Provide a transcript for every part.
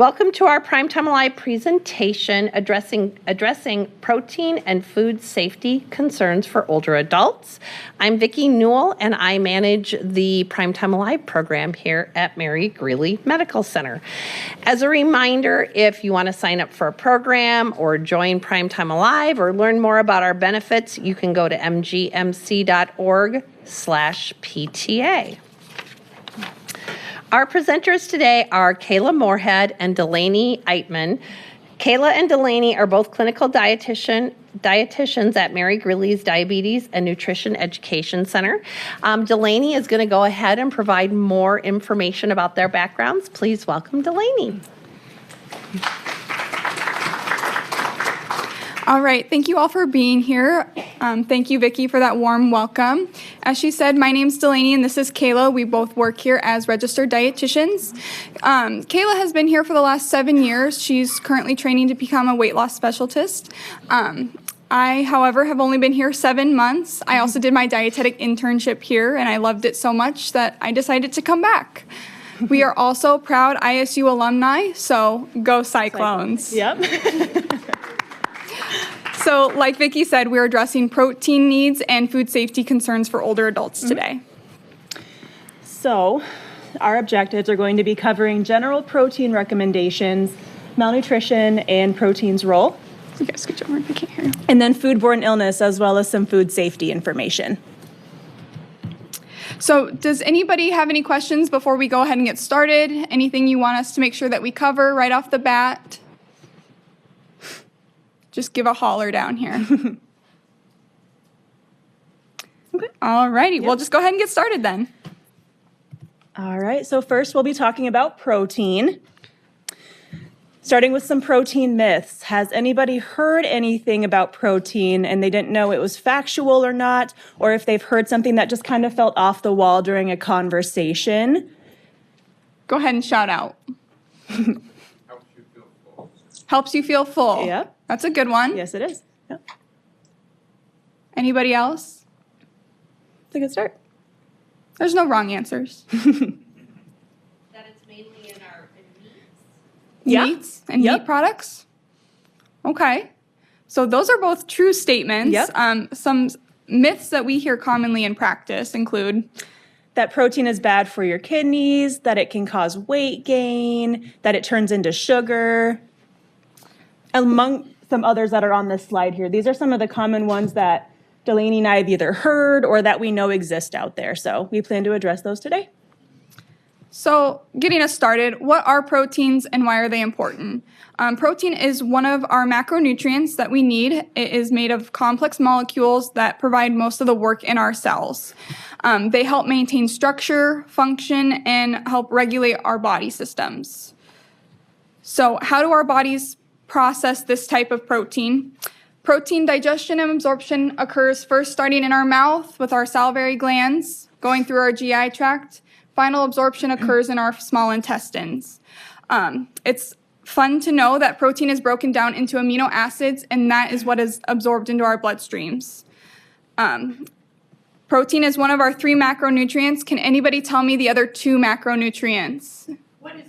Welcome to our Primetime Alive presentation addressing protein and food safety concerns for older adults. I'm Vicki Newell, and I manage the Primetime Alive program here at Mary Greeley Medical Center. As a reminder, if you want to sign up for a program or join Primetime Alive or learn more about our benefits, you can go to mgmc.org/PTA. Our presenters today are Kayla Moorhead and Delaney Eitman. Kayla and Delaney are both clinical dietitians at Mary Greeley's Diabetes and Nutrition Education Center. Delaney is going to go ahead and provide more information about their backgrounds. Please welcome Delaney. All right, thank you all for being here. Thank you, Vicki, for that warm welcome. As she said, my name's Delaney and this is Kayla. We both work here as registered dietitians. Kayla has been here for the last 7 years. She's currently training to become a weight loss specialist. I, however, have only been here 7 months. I also did my dietetic internship here and I loved it so much that I decided to come back. We are also proud ISU alumni, so go Cyclones. Yep. So, like Vicki said, we're addressing protein needs and food safety concerns for older adults today. So, our objectives are going to be covering general protein recommendations, malnutrition, and protein's role. You guys scooch over, I can't hear you. And then foodborne illness, as well as some food safety information. So, does anybody have any questions before we go ahead and get started? Anything you want us to make sure that we cover right off the bat? Just give a holler down here. Okay. All righty, We'll just go ahead and get started then. All right, so first we'll be talking about protein. Starting with some protein myths. Has anybody heard anything about protein and they didn't know it was factual or not, or if they've heard something that just kind of felt off the wall during a conversation? Go ahead and shout out. Helps you feel full. Yep. That's a good one. Yes, it is. Yep. Anybody else? It's a good start. There's no wrong answers. That it's mainly in our meats? Yeah. Meats and meat products? Okay. So those are both true statements. Yep. Some myths that we hear commonly in practice include that protein is bad for your kidneys, that it can cause weight gain, that it turns into sugar, among some others that are on this slide here. These are some of the common ones that Delaney and I have either heard or that we know exist out there. So we plan to address those today. So getting us started, what are proteins and why are they important? Protein is one of our macronutrients that we need. It is made of complex molecules that provide most of the work in our cells. They help maintain structure, function, and help regulate our body systems. So how do our bodies process this type of protein? Protein digestion and absorption occurs first starting in our mouth with our salivary glands, going through our GI tract. Final absorption occurs in our small intestines. It's fun to know that protein is broken down into amino acids, and that is what is absorbed into our bloodstreams. Protein is one of our 3 macronutrients. Can anybody tell me the other 2 macronutrients? What is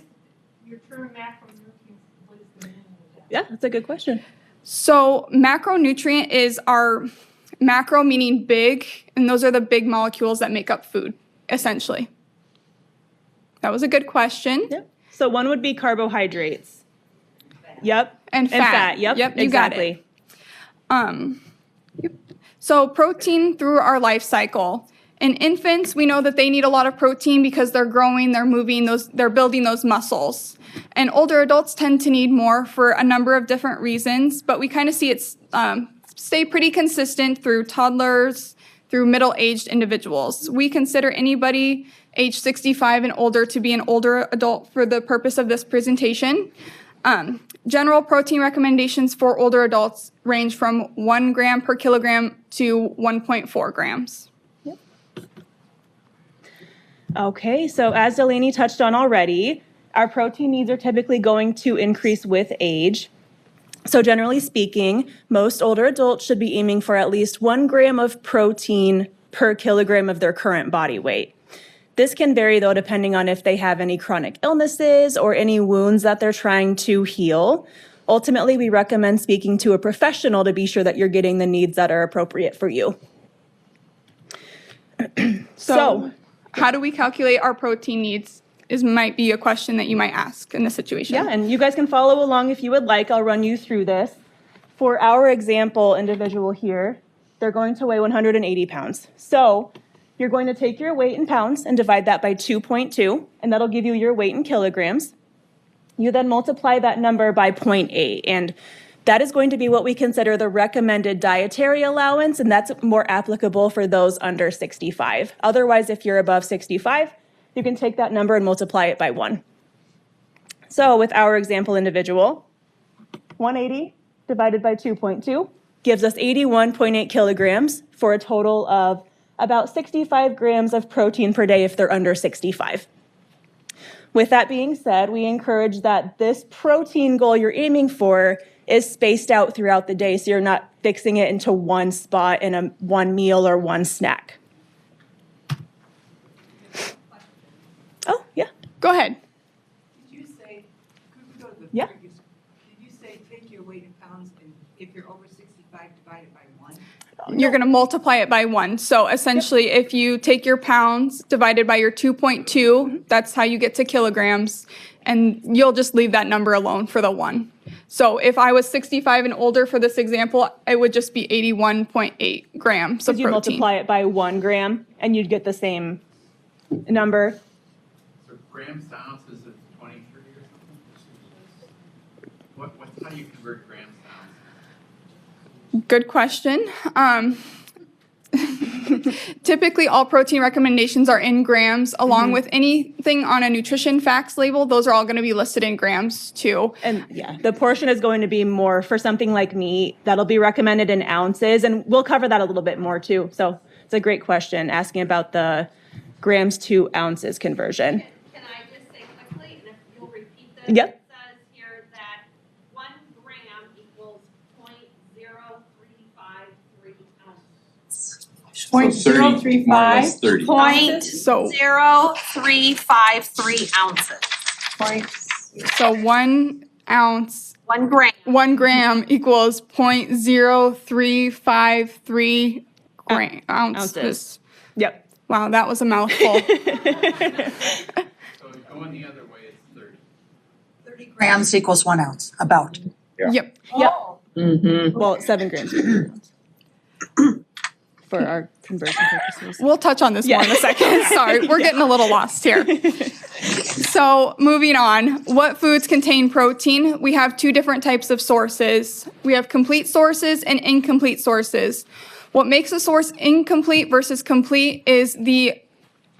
your term macronutrients? What is the meaning of that? Yeah, that's a good question. So macronutrient is our macro meaning big, and those are the big molecules that make up food, essentially. That was a good question. Yep. So one would be carbohydrates. Yep. And fat. Yep. Yep, you exactly. got it. So protein through our life cycle. In infants, we know that they need a lot of protein because they're growing, they're moving, they're building those muscles. And older adults tend to need more for a number of different reasons, but we kind of see it stay pretty consistent through toddlers, through middle-aged individuals. We consider anybody age 65 and older to be an older adult for the purpose of this presentation. General protein recommendations for older adults range from 1 gram per kilogram to 1.4 grams. Okay, so as Delaney touched on already, our protein needs are typically going to increase with age. So generally speaking, most older adults should be aiming for at least 1 gram of protein per kilogram of their current body weight. This can vary though depending on if they have any chronic illnesses or any wounds that they're trying to heal. Ultimately, we recommend speaking to a professional to be sure that you're getting the needs that are appropriate for you. So how do we calculate our protein needs might be a question that you might ask in this situation. Yeah, and you guys can follow along if you would like. I'll run you through this. For our example individual here, they're going to weigh 180 pounds. So you're going to take your weight in pounds and divide that by 2.2, and that'll give you your weight in kilograms. You then multiply that number by 0.8, and that is going to be what we consider the recommended dietary allowance, and that's more applicable for those under 65. Otherwise, if you're above 65, you can take that number and multiply it by 1. So with our example individual, 180 divided by 2.2 gives us 81.8 kilograms for a total of about 65 grams of protein per day if they're under 65. With that being said, we encourage that this protein goal you're aiming for is spaced out throughout the day so you're not fixing it into one spot in one meal or one snack. Oh, yeah. Go ahead. Did you say, could we go to the Yeah. previous, did you say take your weight in pounds and if you're over 65, divide it by 1? You're going to multiply it by 1. So essentially, if you take your pounds divided by your 2.2, that's how you get to kilograms, and you'll just leave that number alone for the 1. So if I was 65 and older for this example, it would just be 81.8 grams of Because you protein. multiply it by 1 gram and you'd get the same number. So grams to ounces is 23 or something? How do you convert grams to ounces? Good question. Typically, all protein recommendations are in grams, along with anything on a nutrition facts label. Those are all going to be listed in grams too. And yeah, the portion is going to be more for something like meat. That'll be recommended in ounces, and we'll cover that a little bit more too. So it's a great question asking about the grams to ounces conversion. Can I just say quickly, and if you'll repeat this? Yep. It says here that 1 gram equals 0.0353 ounces. Point zero three five. 30. Point So- 0.0353 ounces. So 1 ounce, 1 gram. 1 gram equals 0.0353 ounces. Yep. Wow, that was a mouthful. So going the other way is 30. 30 grams equals 1 ounce, about. Yep. Yep. Well, 7 grams for our conversion purposes. We'll touch on this more in a second. Sorry, we're getting a little lost here. So moving on, what foods contain protein? We have 2 different types of sources. We have complete sources and incomplete sources. What makes a source incomplete versus complete is the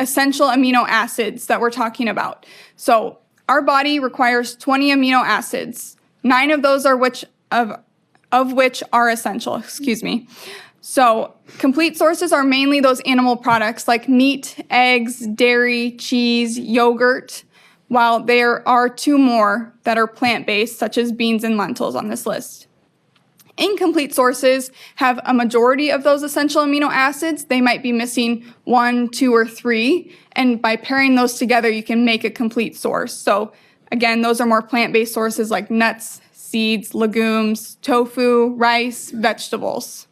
essential amino acids that we're talking about. So our body requires 20 amino acids. 9 of those are which are essential, So complete sources are mainly those animal products like meat, eggs, dairy, cheese, yogurt, while there are 2 more that are plant-based, such as beans and lentils on this list. Incomplete sources have a majority of those essential amino acids. They might be missing 1, 2, or 3, and by pairing those together, you can make a complete source. So again, those are more plant-based sources like nuts, seeds, legumes, tofu, rice, vegetables.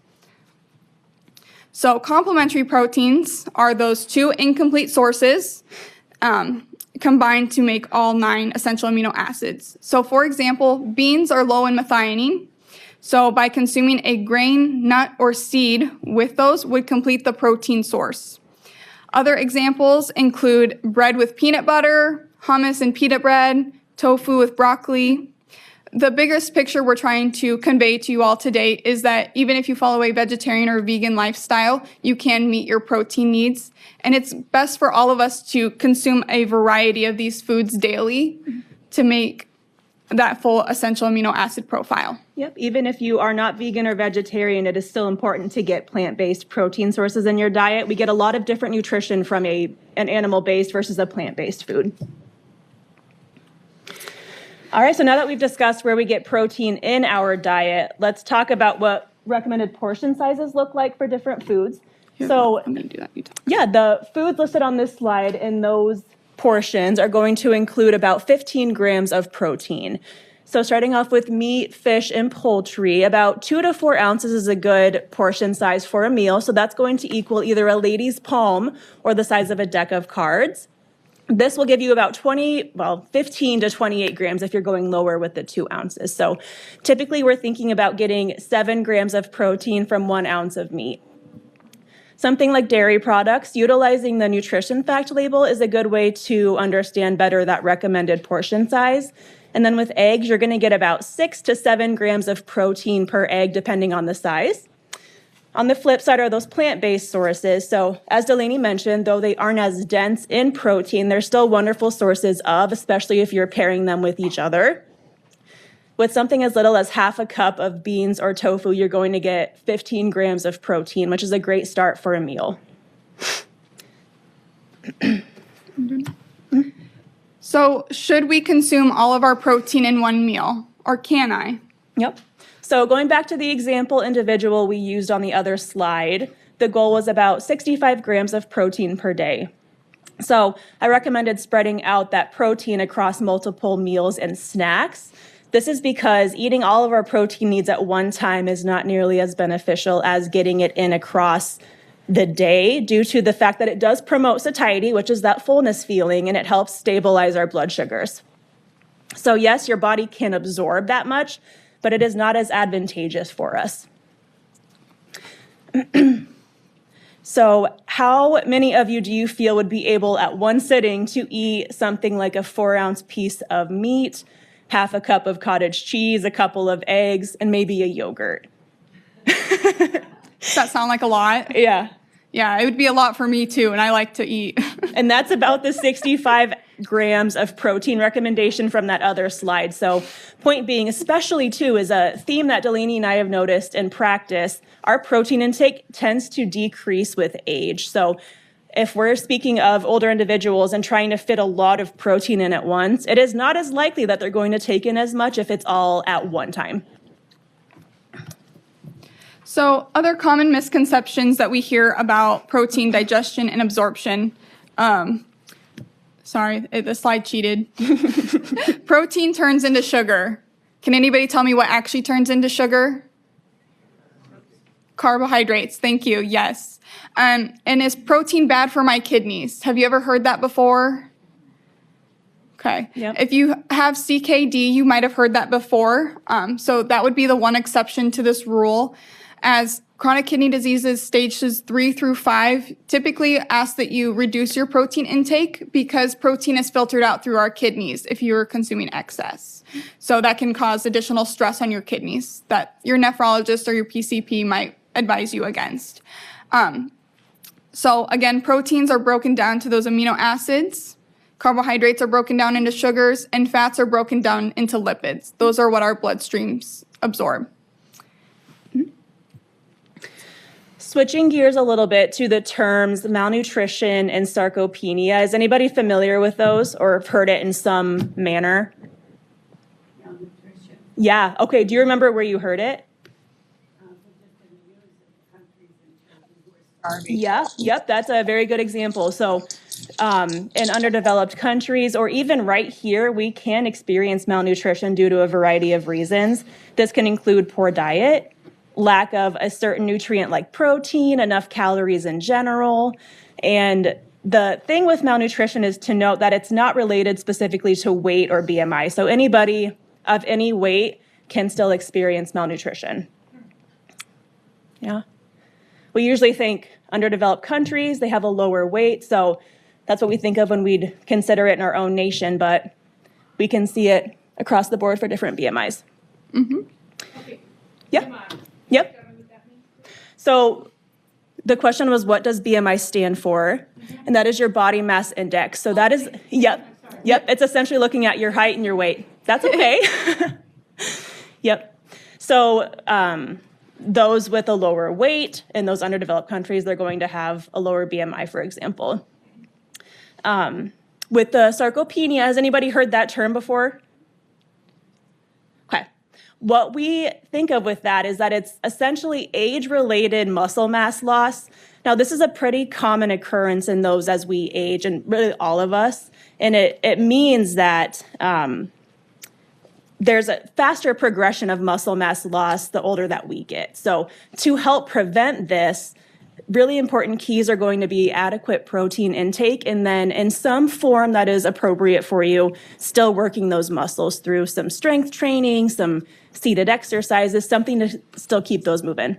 So complementary proteins are those 2 incomplete sources combined to make all 9 essential amino acids. So for example, beans are low in methionine. So by consuming a grain, nut, or seed with those would complete the protein source. Other examples include bread with peanut butter, hummus and pita bread, tofu with broccoli. The biggest picture we're trying to convey to you all today is that even if you follow a vegetarian or vegan lifestyle, you can meet your protein needs. And it's best for all of us to consume a variety of these foods daily to make that full essential amino acid profile. Yep, even if you are not vegan or vegetarian, it is still important to get plant-based protein sources in your diet. We get a lot of different nutrition from an animal-based versus a plant-based food. All right, so now that we've discussed where we get protein in our diet, let's talk about what recommended portion sizes look like for different foods. So I'm going to do that. You talk. yeah, the foods listed on this slide in those portions are going to include about 15 grams of protein. So starting off with meat, fish, and poultry, about 2 to 4 ounces is a good portion size for a meal. So that's going to equal either a lady's palm or the size of a deck of cards. This will give you about 15 to 28 grams if you're going lower with the 2 ounces. So typically we're thinking about getting 7 grams of protein from 1 ounce of meat. Something like dairy products, utilizing the nutrition fact label is a good way to understand better that recommended portion size. And then with eggs, you're going to get about 6 to 7 grams of protein per egg, depending on the size. On the flip side are those plant-based sources. So as Delaney mentioned, though they aren't as dense in protein, they're still wonderful sources of, especially if you're pairing them with each other. With something as little as half a cup of beans or tofu, you're going to get 15 grams of protein, which is a great start for a meal. So should we consume all of our protein in one meal, or can I? Yep. So going back to the example individual we used on the other slide, the goal was about 65 grams of protein per day. So I recommended spreading out that protein across multiple meals and snacks. This is because eating all of our protein needs at one time is not nearly as beneficial as getting it in across the day due to the fact that it does promote satiety, which is that fullness feeling, and it helps stabilize our blood sugars. So yes, your body can absorb that much, but it is not as advantageous for us. So how many of you do you feel would be able at one sitting to eat something like a 4-ounce piece of meat, half a cup of cottage cheese, a couple of eggs, and maybe a yogurt? Does that sound like a lot? Yeah. Yeah, it would be a lot for me too, and I like to eat. And that's about the 65 grams of protein recommendation from that other slide. So point being, especially too, is a theme that Delaney and I have noticed in practice. Our protein intake tends to decrease with age. So if we're speaking of older individuals and trying to fit a lot of protein in at once, it is not as likely that they're going to take in as much if it's all at one time. So other common misconceptions that we hear about protein digestion and absorption. Sorry, the slide cheated. Protein turns into sugar. Can anybody tell me what actually turns into sugar? Carbohydrates, thank you, yes. And is protein bad for my kidneys? Have you ever heard that before? Okay. Yep. If you have CKD, you might have heard that before. So that would be the one exception to this rule. As chronic kidney diseases stages 3 through 5 typically ask that you reduce your protein intake because protein is filtered out through our kidneys if you're consuming excess. So that can cause additional stress on your kidneys that your nephrologist or your PCP might advise you against. So again, proteins are broken down to those amino acids. Carbohydrates are broken down into sugars, and fats are broken down into lipids. Those are what our bloodstreams absorb. Switching gears a little bit to the terms malnutrition and sarcopenia. Is anybody familiar with those or have heard it in some manner? Malnutrition. Yeah, okay. Do you remember where you heard it? Yeah, yep, that's a very good example. So in underdeveloped countries or even right here, we can experience malnutrition due to a variety of reasons. This can include poor diet, lack of a certain nutrient like protein, enough calories in general. And the thing with malnutrition is to note that it's not related specifically to weight or BMI. So anybody of any weight can still experience malnutrition. Yeah. We usually think underdeveloped countries, they have a lower weight. So that's what we think of when we'd consider it in our own nation, but we can see it across the board for different BMIs. Mm-hmm. Okay. Yep. Yep. So the question was, what does BMI stand for? And that is your body mass index. So that is, yep. It's essentially looking at your height and your weight. That's okay. Yep. So those with a lower weight in those underdeveloped countries, they're going to have a lower BMI, for example. With the sarcopenia, has anybody heard that term before? Okay. what we think of with that is that it's essentially age-related muscle mass loss. Now, this is a pretty common occurrence in those as we age, and really all of us. And it means that there's a faster progression of muscle mass loss the older that we get. So to help prevent this, really important keys are going to be adequate protein intake, and then in some form that is appropriate for you, still working those muscles through some strength training, some seated exercises, something to still keep those moving.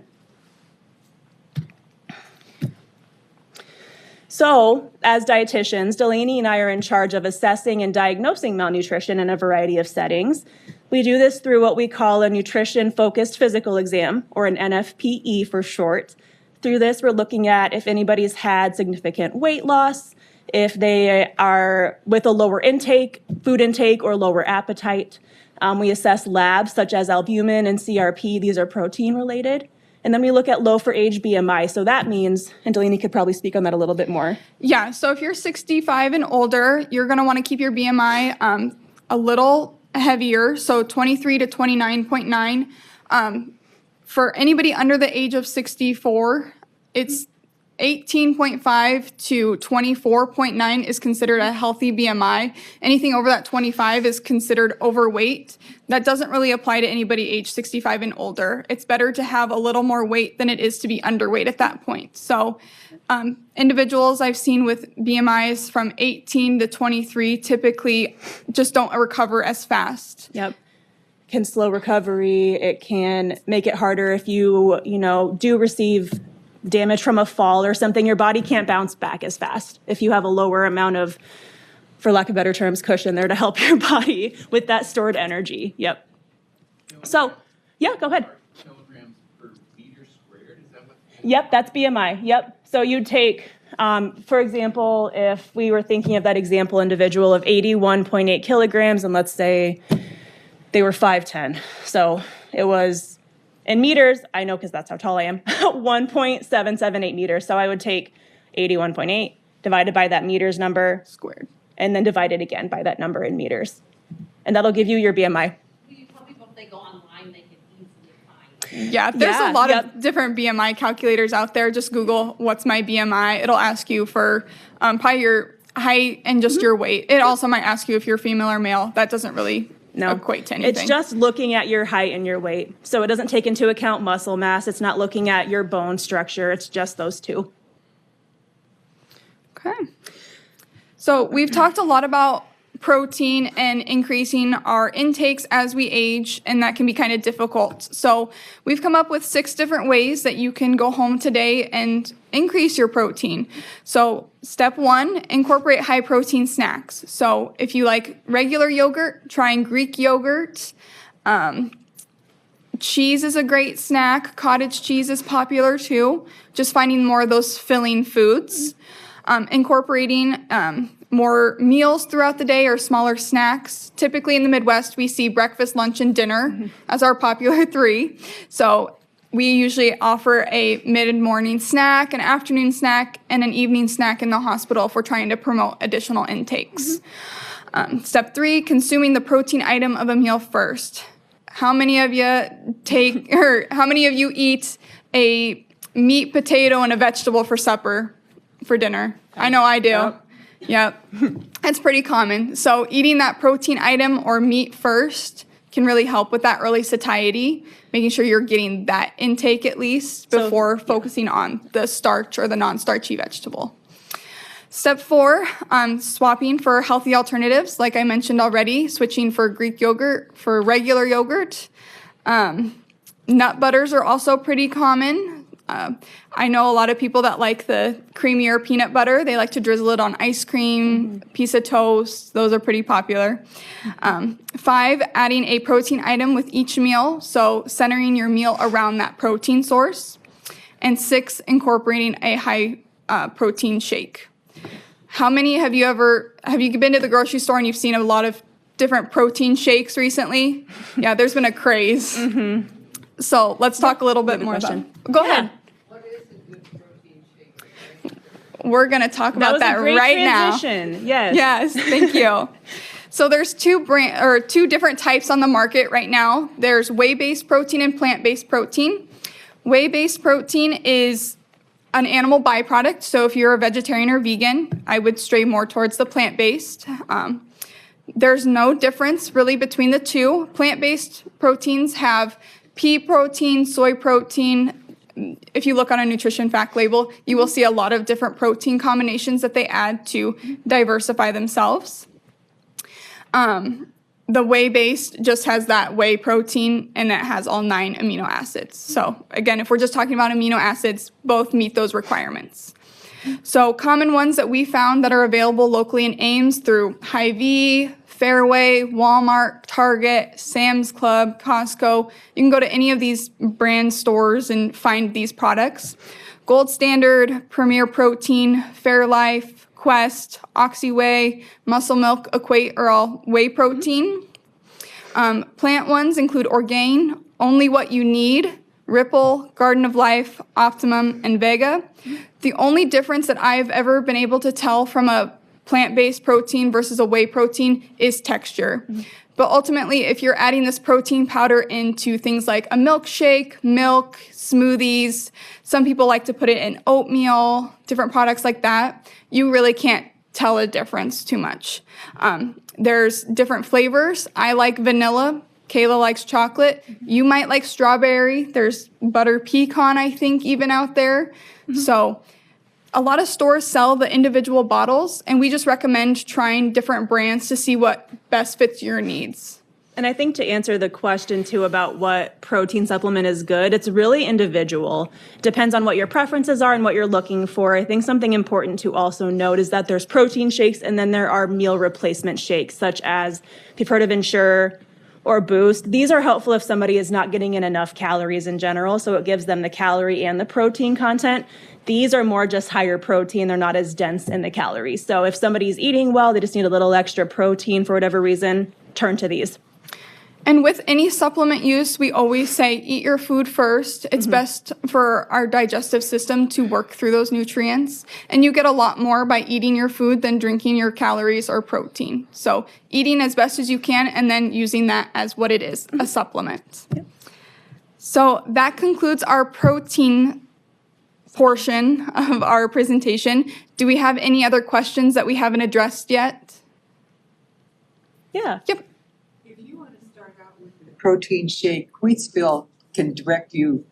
So, as dietitians, Delaney and I are in charge of assessing and diagnosing malnutrition in a variety of settings. We do this through what we call a nutrition-focused physical exam, or an NFPE for short. Through this, we're looking at if anybody's had significant weight loss, if they are with a lower intake, food intake, or lower appetite. We assess labs such as albumin and CRP. These are protein related. And then we look at low for age BMI. So that means, and Delaney could probably speak on that a little bit more. Yeah, so if you're 65 and older, you're going to want to keep your BMI a little heavier, so 23 to 29.9. For anybody under the age of 64, it's 18.5 to 24.9 is considered a healthy BMI. Anything over that 25 is considered overweight. That doesn't really apply to anybody age 65 and older. It's better to have a little more weight than it is to be underweight at that point. So individuals I've seen with BMIs from 18 to 23 typically just don't recover as fast. Yep. Can slow recovery. It can make it harder if you do receive damage from a fall or something. Your body can't bounce back as fast if you have a lower amount of, for lack of better terms, cushion there to help your body with that stored energy. Yep. So, yeah, go ahead. Kilograms per meter squared, is that what? Yep, that's BMI. Yep. So you'd take, for example, if we were thinking of that example individual of 81.8 kilograms, and let's say they were 5'10". So it was, in meters, I know because that's how tall I am, 1.778 meters. So I would take 81.8 divided by that meters number Squared. and then divide it again by that number in meters. And that'll give you your BMI. You tell people if they go online, they can easily find. Yeah, there's Yeah, a lot yep. of different BMI calculators out there. Just Google what's my BMI. It'll ask you for probably your height and just your weight. It also might ask you if you're female or male. That doesn't really equate to anything. It's just looking at your height and your weight. So it doesn't take into account muscle mass. It's not looking at your bone structure. It's just those two. Okay. So we've talked a lot about protein and increasing our intakes as we age, and that can be kind of difficult. So we've come up with 6 different ways that you can go home today and increase your protein. So step 1, incorporate high protein snacks. So if you like regular yogurt, trying Greek yogurt. Cheese is a great snack. Cottage cheese is popular too. Just finding more of those filling foods. Incorporating more meals throughout the day or smaller snacks. Typically in the Midwest, we see breakfast, lunch, and dinner as our popular 3. So we usually offer a mid-morning snack, an afternoon snack, and an evening snack in the hospital if we're trying to promote additional intakes. Step 3, consuming the protein item of a meal first. How many of you eat a meat, potato, and a vegetable for supper, for dinner? I know I do. Yep. That's pretty common. So eating that protein item or meat first can really help with that early satiety, making sure you're getting that intake at least before focusing on the starch or the non-starchy vegetable. Step 4, swapping for healthy alternatives. Like I mentioned already, switching for Greek yogurt for regular yogurt. Nut butters are also pretty common. I know a lot of people that like the creamier peanut butter. They like to drizzle it on ice cream, piece of toast. Those are pretty popular. 5, adding a protein item with each meal. So centering your meal around that protein source. And 6, incorporating a high protein shake. How many have you been to the grocery store and you've seen a lot of different protein shakes recently? Yeah, there's been a craze. So let's talk a little bit more about it. Go ahead. What is a good protein shake? We're going to talk about that was a great right transition. now. Yes. Yes, thank you. So there's two different types on the market right now. There's whey-based protein and plant-based protein. Whey-based protein is an animal byproduct. So if you're a vegetarian or vegan, I would stray more towards the plant-based. There's no difference really between the two. Plant-based proteins have pea protein, soy protein. If you look on a nutrition fact label, you will see a lot of different protein combinations that they add to diversify themselves. The whey-based just has that whey protein, and that has all 9 amino acids. So again, if we're just talking about amino acids, both meet those requirements. So common ones that we found that are available locally in Ames through Hy-Vee, Fairway, Walmart, Target, Sam's Club, Costco. You can go to any of these brand stores and find these products. Gold Standard, Premier Protein, Fairlife, Quest, OxyWhey, Muscle Milk, Equate are all whey protein. Plant ones include Orgain, Only What You Need, Ripple, Garden of Life, Optimum, and Vega. The only difference that I've ever been able to tell from a plant-based protein versus a whey protein is texture. But ultimately, if you're adding this protein powder into things like a milkshake, milk, smoothies, some people like to put it in oatmeal, different products like that, you really can't tell a difference too much. There's different flavors. I like vanilla. Kayla likes chocolate. You might like strawberry. There's butter pecan, I think, even out there. So a lot of stores sell the individual bottles, and we just recommend trying different brands to see what best fits your needs. And I think to answer the question too about what protein supplement is good, it's really individual. Depends on what your preferences are and what you're looking for. I think something important to also note is that there's protein shakes and then there are meal replacement shakes, such as, if you've heard of Ensure or Boost. These are helpful if somebody is not getting in enough calories in general, so it gives them the calorie and the protein content. These are more just higher protein. They're not as dense in the calories. So if somebody's eating well, they just need a little extra protein for whatever reason, turn to these. And with any supplement use, we always say eat your food first. It's best for our digestive system to work through those nutrients. And you get a lot more by eating your food than drinking your calories or protein. So eating as best as you can and then using that as what it is, a supplement. Yep. So that concludes our protein portion of our presentation. Do we have any other questions that we haven't addressed yet? Yeah. Yep. If you want to start out with the protein shake, Wheatsville can direct you.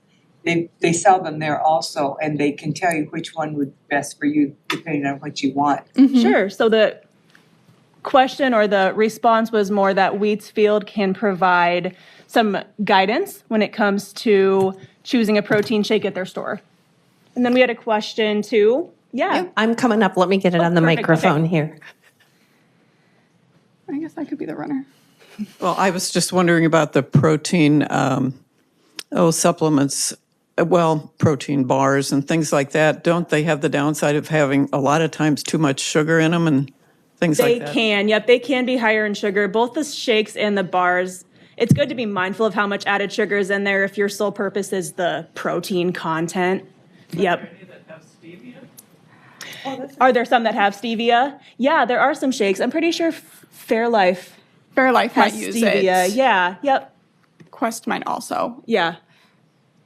They sell them there also, and they can tell you which one would be best for you depending on what you want. Sure. So the question or the response was more that Wheatsfield can provide some guidance when it comes to choosing a protein shake at their store. And then we had a question too. Yeah. I'm coming up. Let me get it on the perfect. microphone here. I guess I could be the runner. Well, I was just wondering about the protein, supplements, protein bars and things like that. Don't they have the downside of having a lot of times too much sugar in them and things They like that? can. Yep. They can be higher in sugar. Both the shakes and the bars. It's good to be mindful of how much added sugar is in there if your sole purpose is the protein content. Yep. Are there some that have stevia? Yeah, there are some shakes. I'm pretty sure Fairlife Fairlife has might use stevia. it. Yeah, yep, Quest might also. yeah.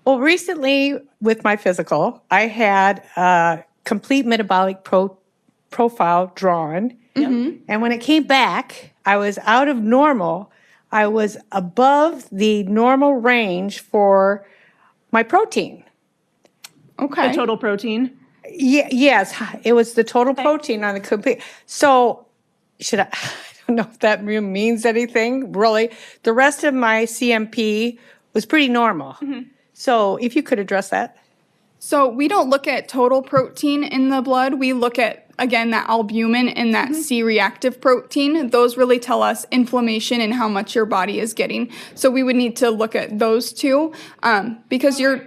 Well, recently with my physical, I had a complete metabolic profile drawn. And when it came back, I was out of normal. I was above the normal range for my protein. Okay. The total protein. Yes, it was the total protein on the complete. So I don't know if that means anything, really. The rest of my CMP was pretty normal. So if you could address that. So we don't look at total protein in the blood. We look at, again, that albumin and that C-reactive protein. Those really tell us inflammation and how much your body is getting. So we would need to look at those two because you're...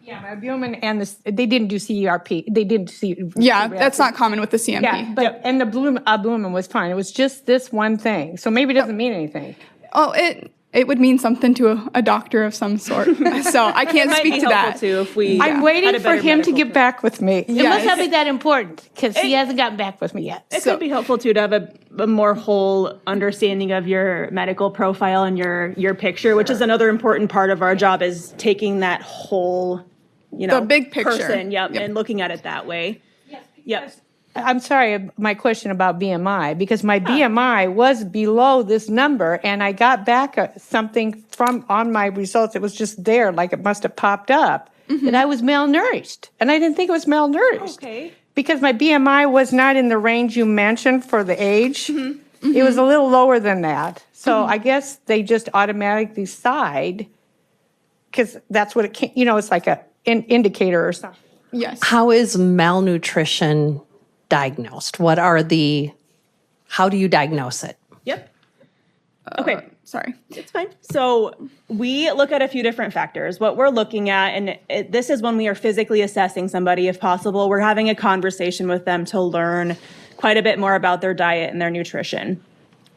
Yeah, my albumin and they didn't do CRP. They didn't see. Yeah, that's not common with the CMP. Yeah, but and the albumin was fine. It was just this one thing. So maybe it doesn't mean anything. Oh, it would mean something to a doctor of some sort. So I can't Might speak be to helpful that. too if we. I'm had waiting a for better him to medical get back with me. It Yes. must not be that important because he hasn't gotten back with me yet. It could be helpful too to have a a more whole understanding of your medical profile and your picture, which is another important part of our job, is taking that whole, The big picture. person, Yep. and looking at it that way. Yep. I'm sorry, my question about BMI, because my BMI was below this number, and I got back something from on my results. It was just there, like it must have popped up, that I was malnourished, and I didn't think it was malnourished. Okay. Because my BMI was not in the range you mentioned for the age. It was a little lower than that. So I guess they just automatically decide, because that's what it can, it's like an indicator or something. Yes. How is malnutrition diagnosed? How do you diagnose it? Yep. Okay. Sorry. It's fine. So we look at a few different factors. What we're looking at, and this is when we are physically assessing somebody, if possible, we're having a conversation with them to learn quite a bit more about their diet and their nutrition.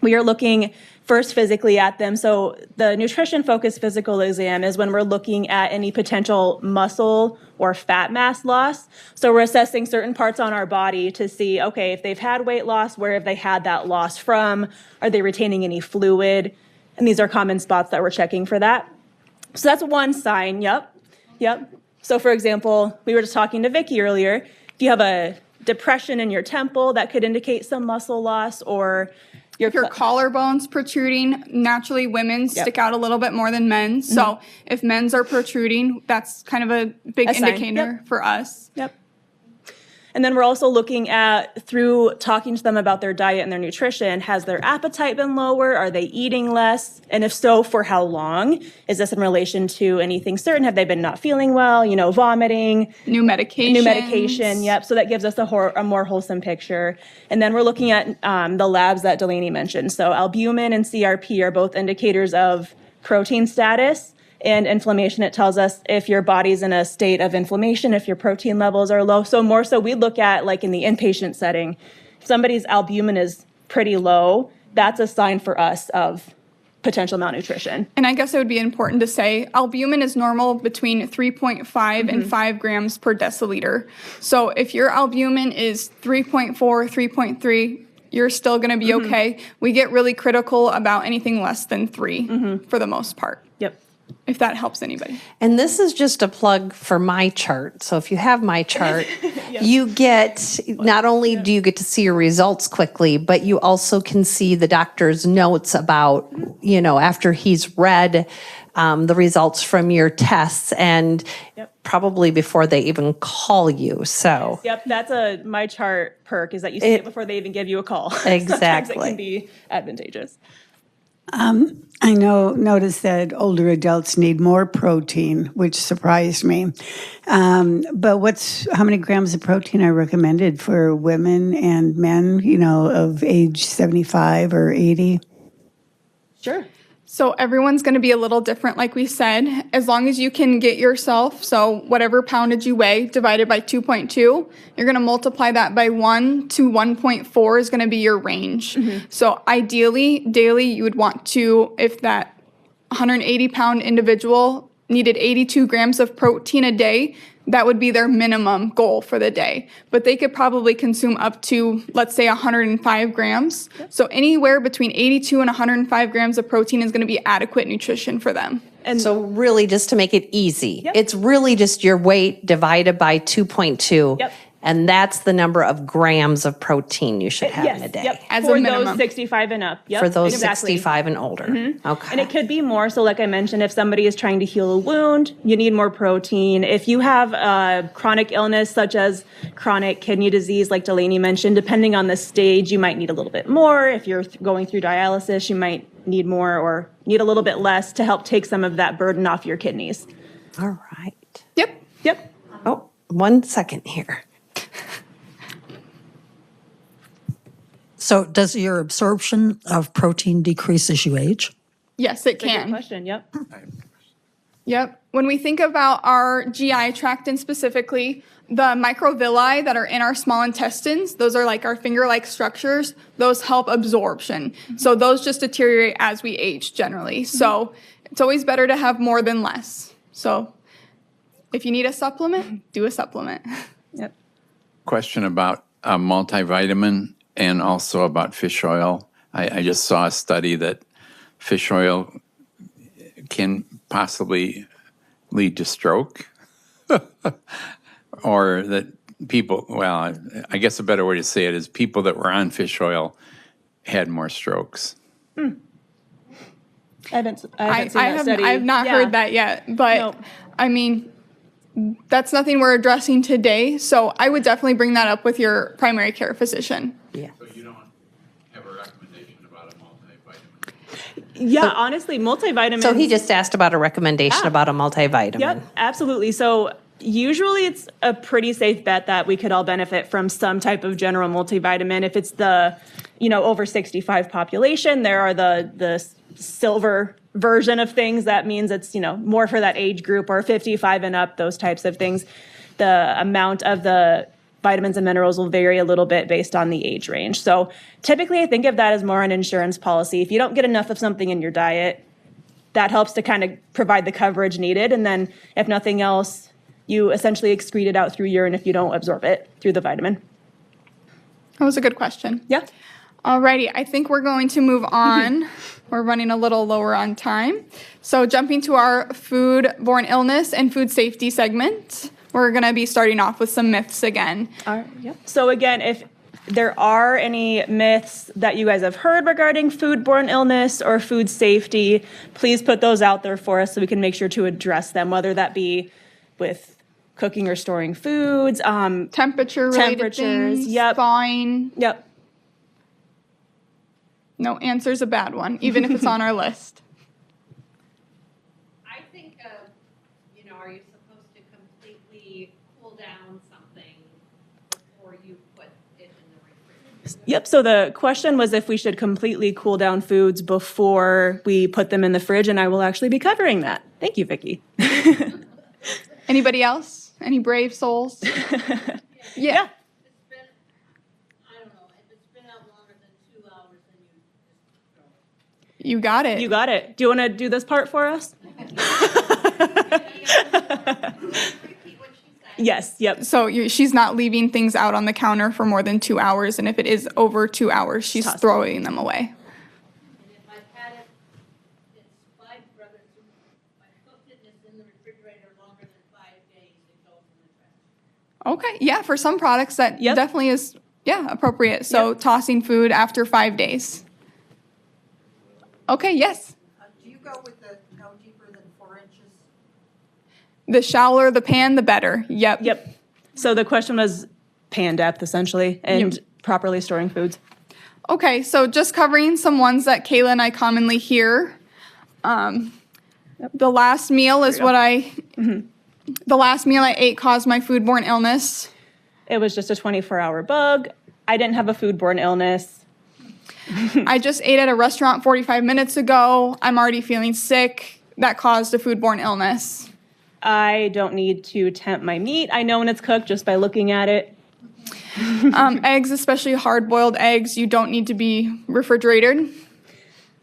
We are looking first physically at them. So the nutrition-focused physical exam is when we're looking at any potential muscle or fat mass loss. So we're assessing certain parts on our body to see, okay, if they've had weight loss, where have they had that loss from? Are they retaining any fluid? And these are common spots that we're checking for that. So that's one sign. Yep. So for example, we were just talking to Vicky earlier. If you have a depression in your temple, that could indicate some muscle loss, or If your collarbone's protruding, naturally women's stick out a little bit more than men's. So if men's are protruding, that's kind of a big A sign. indicator for us. Yep. And then we're also looking at, through talking to them about their diet and their nutrition, has their appetite been lower? Are they eating less? And if so, for how long? Is this in relation to anything certain? Have they been not feeling well, vomiting? New medication. New medication, yep. So that gives us a more wholesome picture. And then we're looking at the labs that Delaney mentioned. So albumin and CRP are both indicators of protein status and inflammation. It tells us if your body's in a state of inflammation, if your protein levels are low. So more so we look at, like in the inpatient setting, if somebody's albumin is pretty low, that's a sign for us of potential malnutrition. And I guess it would be important to say albumin is normal between 3.5 and 5 grams per deciliter. So if your albumin is 3.4, 3.3, you're still going to be okay. We get really critical about anything less than 3 for the most part. Yep. If that helps anybody. And this is just a plug for my chart. So if you have my chart, you get, not only do you get to see your results quickly, but you also can see the doctor's notes about, after he's read the results from your tests, and probably before they even call you. So Yep, that's my chart perk, is that you see it before they even give you a call. Sometimes it Exactly. can be advantageous. I noticed that older adults need more protein, which surprised me. But how many grams of protein are recommended for women and men, of age 75 or 80? Sure. So everyone's going to be a little different, like we said. As long as you can get yourself, so whatever poundage you weigh divided by 2.2, you're going to multiply that by 1 to 1.4 is going to be your range. So ideally, daily, you would want to, if that 180-pound individual needed 82 grams of protein a day, that would be their minimum goal for the day. But they could probably consume up to, let's say, 105 grams. So anywhere between 82 and 105 grams of protein is going to be adequate nutrition for them. And so really, just to make it easy, it's really just your weight divided by 2.2. Yep. And that's the number of grams of protein you should have in a day. Yep. As for a minimum. those 65 and up. Yep. For those exactly. 65 and older. Okay. And it could be more. So like I mentioned, if somebody is trying to heal a wound, you need more protein. If you have a chronic illness such as chronic kidney disease, like Delaney mentioned, depending on the stage, you might need a little bit more. If you're going through dialysis, you might need more or need a little bit less to help take some of that burden off your kidneys. All right. Yep. Oh, 1 second here. So does your absorption of protein decrease as you age? Yes, it Good can. question. Yep. Yep. When we think about our GI tract and specifically the microvilli that are in our small intestines, those are like our finger-like structures, those help absorption. So those just deteriorate as we age generally. So it's always better to have more than less. So if you need a supplement, do a supplement. Yep. Question about a multivitamin. and also about fish oil. I just saw a study that fish oil can possibly lead to stroke, or that people, well, I guess a better way to say it is people that were on fish oil had more strokes. I haven't seen that study. I have not Yeah. heard that yet, but Nope. I mean, that's nothing we're addressing today. So I would definitely bring that up with your primary care physician. So you don't have a recommendation about a multivitamin? Yeah, honestly, multivitamins. So he just asked about a recommendation Yeah. about a multivitamin. Yep, absolutely. So usually it's a pretty safe bet that we could all benefit from some type of general multivitamin. If it's the, over 65 population, there are the silver version of things. That means it's, more for that age group, or 55 and up, those types of things. The amount of the vitamins and minerals will vary a little bit based on the age range. So typically I think of that as more an insurance policy. If you don't get enough of something in your diet, that helps to kind of provide the coverage needed. And then if nothing else, you essentially excrete it out through urine if you don't absorb it through the vitamin. That was a good question. Yeah. Alrighty, I think we're going to move on. We're running a little lower on time. So jumping to our foodborne illness and food safety segment, we're going to be starting off with some myths again. Yep. So again, if there are any myths that you guys have heard regarding foodborne illness or food safety, please put those out there for us so we can make sure to address them, whether that be with cooking or storing foods, Temperature-related temperatures, things, yep. thawing. Yep. No answer's a bad one, even if it's on our list. I think, are you supposed to completely cool down something before you put it in the refrigerator? Yep. So the question was if we should completely cool down foods before we put them in the fridge, and I will actually be covering that. Thank you, Vicki. Anybody else? Any brave souls? Yeah. It's been, I don't know, if it's been out longer than 2 hours, then you just throw it. You got it. You got it. Do you want to do this part for us? Repeat what she said. Yes. Yep. So she's not leaving things out on the counter for more than 2 hours, and if it is over 2 hours, she's Toss it. throwing them away. And if I've had it, it's if I cooked it and it's in the refrigerator longer than 5 days, it goes in the trash. Okay, yeah, for some products that Yep. definitely is, appropriate. So Yep. tossing food after 5 days. Okay, yes. Do you go with the no deeper than 4 inches? The shallower the pan, the better. Yep. Yep. So the question was pan depth, essentially, and properly storing foods. Okay, so just covering some ones that Kayla and I commonly hear. The last meal is what the last meal I ate caused my foodborne illness. It was just a 24-hour bug. I didn't have a foodborne illness. I just ate at a restaurant 45 minutes ago. I'm already feeling sick. That caused a foodborne illness. I don't need to temp my meat. I know when it's cooked just by looking at it. Eggs, especially hard-boiled eggs, you don't need to be refrigerated.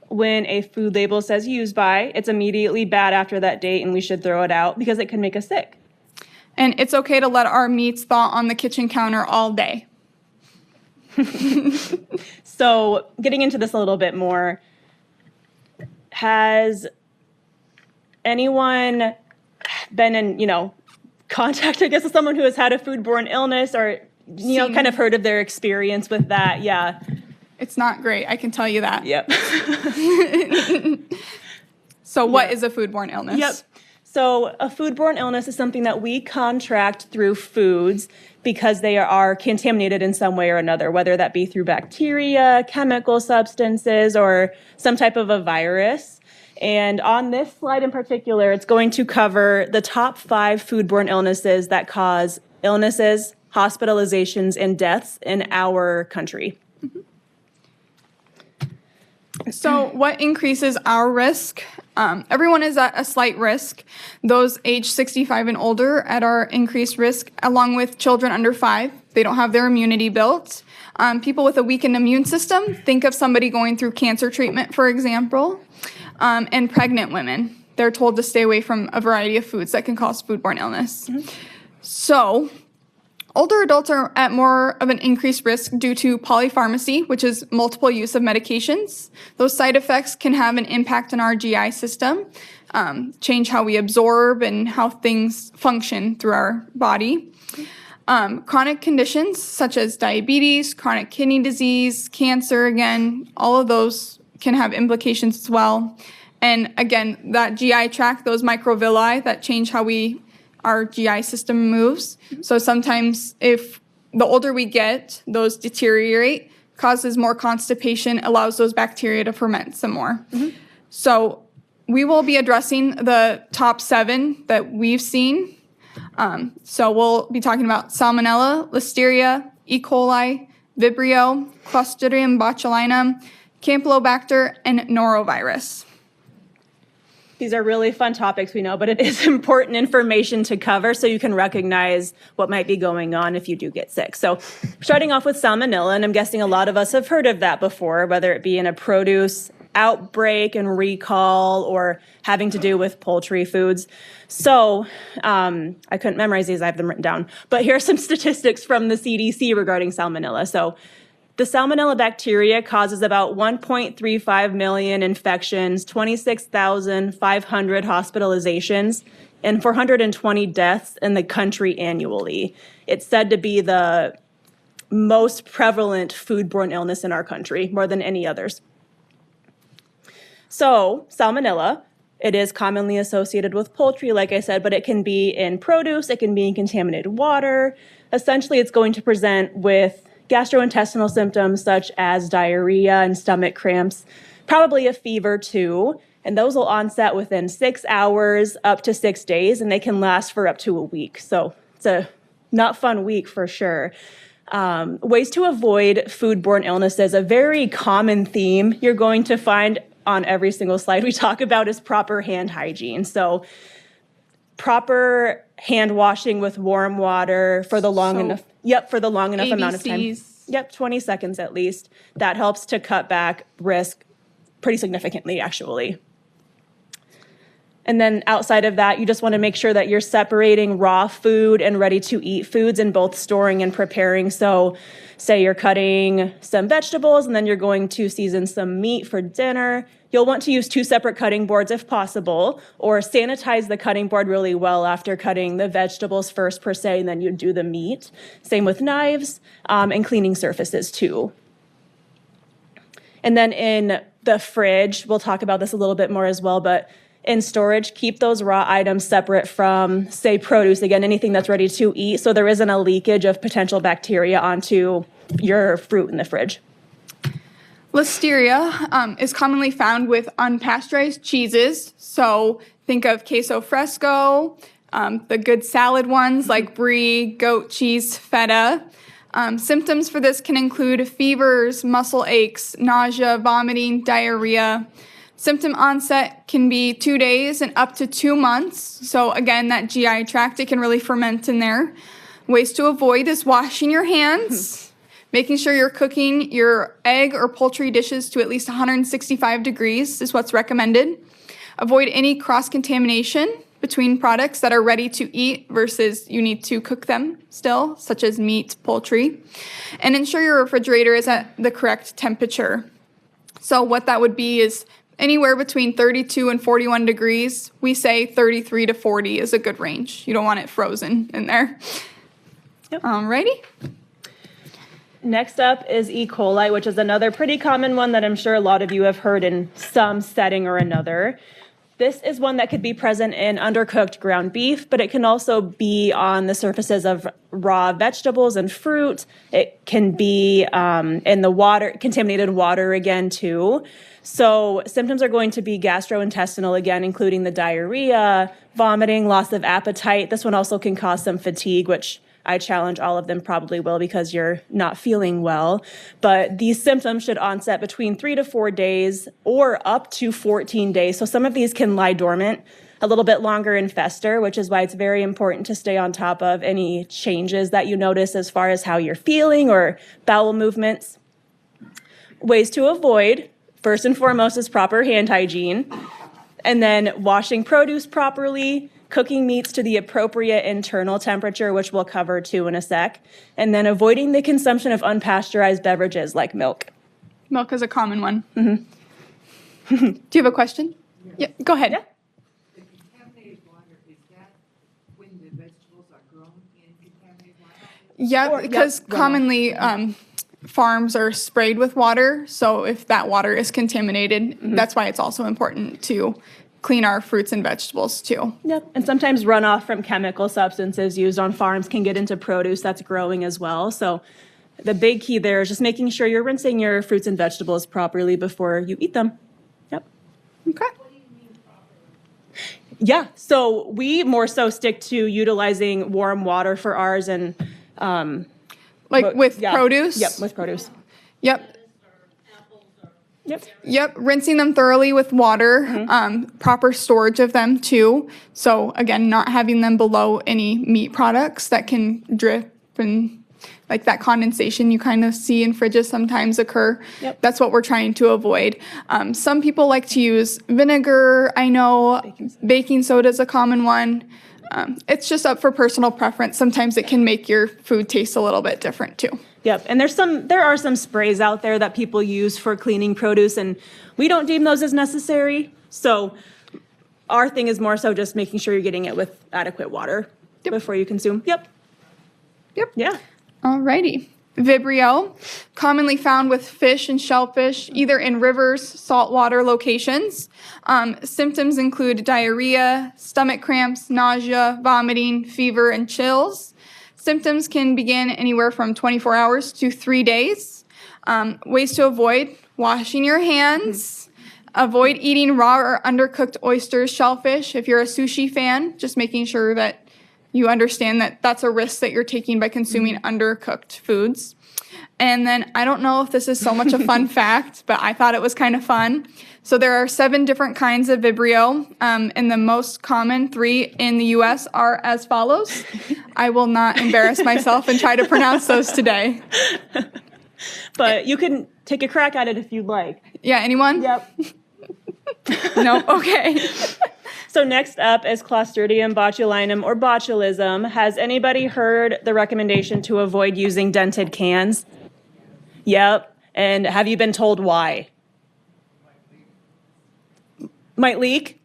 When a food label says used by, it's immediately bad after that date, and we should throw it out because it can make us sick. And it's okay to let our meats thaw on the kitchen counter all day. So getting into this a little bit more, has anyone been in, contact, I guess, with someone who has had a foodborne illness or, kind of heard of their experience with that? Yeah. It's not great, I can tell you that. Yep. So what is a foodborne illness? Yep. So a foodborne illness is something that we contract through foods because they are contaminated in some way or another, whether that be through bacteria, chemical substances, or some type of a virus. And on this slide in particular, it's going to cover the top 5 foodborne illnesses that cause illnesses, hospitalizations, and deaths in our country. So what increases our risk? Everyone is at a slight risk. Those age 65 and older at our increased risk, along with children under 5. They don't have their immunity built. People with a weakened immune system, think of somebody going through cancer treatment, for example, and pregnant women. They're told to stay away from a variety of foods that can cause foodborne illness. So Older adults are at more of an increased risk due to polypharmacy, which is multiple use of medications. Those side effects can have an impact on our GI system, change how we absorb and how things function through our body. Chronic conditions such as diabetes, chronic kidney disease, cancer, again, all of those can have implications as well. And again, that GI tract, those microvilli that change how our GI system moves. So sometimes if the older we get, those deteriorate, causes more constipation, allows those bacteria to ferment some more. So we will be addressing the top 7 that we've seen. So we'll be talking about Salmonella, Listeria, E. coli, Vibrio, Clostridium botulinum, Campylobacter, and norovirus. These are really fun topics, we know, but it is important information to cover so you can recognize what might be going on if you do get sick. So starting off with salmonella, and I'm guessing a lot of us have heard of that before, whether it be in a produce outbreak and recall or having to do with poultry foods. So I couldn't memorize these, I have them written down. But here are some statistics from the CDC regarding salmonella. So the salmonella bacteria causes about 1.35 million infections, 26,500 hospitalizations, and 420 deaths in the country annually. It's said to be the most prevalent foodborne illness in our country, more than any others. So, salmonella, it is commonly associated with poultry, like I said, but it can be in produce, it can be in contaminated water. Essentially, it's going to present with gastrointestinal symptoms such as diarrhea and stomach cramps, probably a fever too, and those will onset within 6 hours up to 6 days, and they can last for up to a week. So it's a not fun week for sure. Ways to avoid foodborne illnesses, a very common theme you're going to find on every single slide we talk about is proper hand hygiene. So proper hand washing with warm water for the long enough amount of time. Yep, 20 seconds at least. That helps to cut back risk pretty significantly, actually. And then outside of that, you just want to make sure that you're separating raw food and ready to eat foods in both storing and preparing. So say you're cutting some vegetables and then you're going to season some meat for dinner. You'll want to use 2 separate cutting boards if possible, or sanitize the cutting board really well after cutting the vegetables first per se, and then you do the meat. Same with knives and cleaning surfaces too. And then in the fridge, we'll talk about this a little bit more as well, but in storage, keep those raw items separate from, say, produce, again, anything that's ready to eat, so there isn't a leakage of potential bacteria onto your fruit in the fridge. Listeria is commonly found with unpasteurized cheeses, so think of queso fresco, the good salad ones like brie, goat cheese, feta. Symptoms for this can include fevers, muscle aches, nausea, vomiting, diarrhea. Symptom onset can be 2 days and up to 2 months. So again, that GI tract, it can really ferment in there. Ways to avoid is washing your hands, making sure you're cooking your egg or poultry dishes to at least 165 degrees is what's recommended. Avoid any cross-contamination between products that are ready to eat versus you need to cook them still, such as meat, poultry. And ensure your refrigerator is at the correct temperature. So what that would be is anywhere between 32 and 41 degrees. We say 33 to 40 is a good range. You don't want it frozen in there. Yep. Alrighty. Next up is E. coli, which is another pretty common one that I'm sure a lot of you have heard in some setting or another. This is one that could be present in undercooked ground beef, but it can also be on the surfaces of raw vegetables and fruit. It can be in the water, contaminated water again too. So symptoms are going to be gastrointestinal again, including the diarrhea, vomiting, loss of appetite. This one also can cause some fatigue, which I challenge all of them probably will because you're not feeling well. But these symptoms should onset between 3 to 4 days or up to 14 days. So some of these can lie dormant a little bit longer and fester, which is why it's very important to stay on top of any changes that you notice as far as how you're feeling or bowel movements. Ways to avoid, first and foremost, is proper hand hygiene. And then washing produce properly, cooking meats to the appropriate internal temperature, which we'll cover too in a sec, and then avoiding the consumption of unpasteurized beverages like milk. Milk is a common one. Do you have a question? Yeah, go ahead. Yeah. The contaminated water, is that when the vegetables are grown in contaminated water? Yeah, because commonly farms are sprayed with water. So if that water is contaminated, that's why it's also important to clean our fruits and vegetables too. Yep. And sometimes runoff from chemical substances used on farms can get into produce that's growing as well. So the big key there is just making sure you're rinsing your fruits and vegetables properly before you eat them. Yep. Okay. Yeah. So we more so stick to utilizing warm water for ours and Like with yeah. produce? Yep, with produce. Yep. Yep. Yep, rinsing them thoroughly with water, proper storage of them too. So again, not having them below any meat products that can drip and like that condensation you kind of see in fridges sometimes occur. Yep. That's what we're trying to avoid. Some people like to use vinegar. I know baking soda is a common one. It's just up for personal preference. Sometimes it can make your food taste a little bit different too. Yep. And there are some sprays out there that people use for cleaning produce, and we don't deem those as necessary. So our thing is more so just making sure you're getting it with adequate water before you consume. Yep. Yep. Yeah. Alrighty. Vibrio, commonly found with fish and shellfish, either in rivers, saltwater locations. Symptoms include diarrhea, stomach cramps, nausea, vomiting, fever, and chills. Symptoms can begin anywhere from 24 hours to 3 days. Ways to avoid: washing your hands. Avoid eating raw or undercooked oysters, shellfish. If you're a sushi fan, just making sure that you understand that that's a risk that you're taking by consuming undercooked foods. And then I don't know if this is so much a fun fact, but I thought it was kind of fun. So there are 7 different kinds of Vibrio, and the most common 3 in the U.S. are as follows. I will not embarrass myself and try to pronounce those today. But you can take a crack at it if you'd like. Yeah, anyone? Yep. No? Okay. So next up is Clostridium botulinum or botulism. Has anybody heard the recommendation to avoid using dented cans? Yep. And have you been told why? Might leak?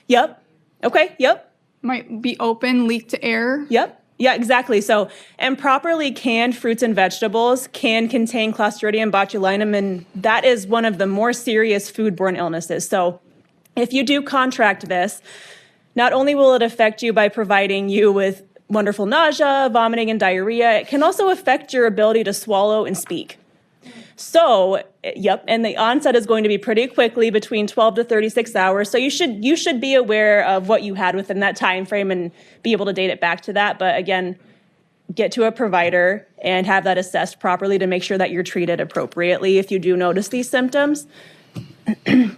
Yep. Okay, yep. Might be open, leak to air. Yep. Yeah, exactly. So, and properly canned fruits and vegetables can contain Clostridium botulinum, and that is one of the more serious foodborne illnesses. So, if you do contract this, not only will it affect you by providing you with wonderful nausea, vomiting, and diarrhea, it can also affect your ability to swallow and speak. So, yep, and the onset is going to be pretty quickly, between 12 to 36 hours. So you should be aware of what you had within that time frame and be able to date it back to that. But again, get to a provider and have that assessed properly to make sure that you're treated appropriately if you do notice these symptoms.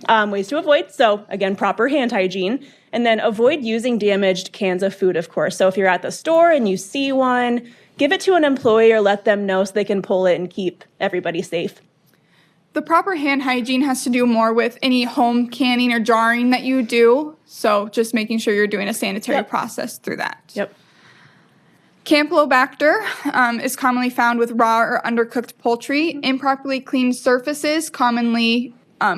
Ways to avoid. So again, proper hand hygiene, and then avoid using damaged cans of food, of course. So if you're at the store and you see one, give it to an employee or let them know so they can pull it and keep everybody safe. The proper hand hygiene has to do more with any home canning or jarring that you do. So just making sure you're doing a sanitary process through that. Yep. Campylobacter is commonly found with raw or undercooked poultry. Improperly cleaned surfaces, commonly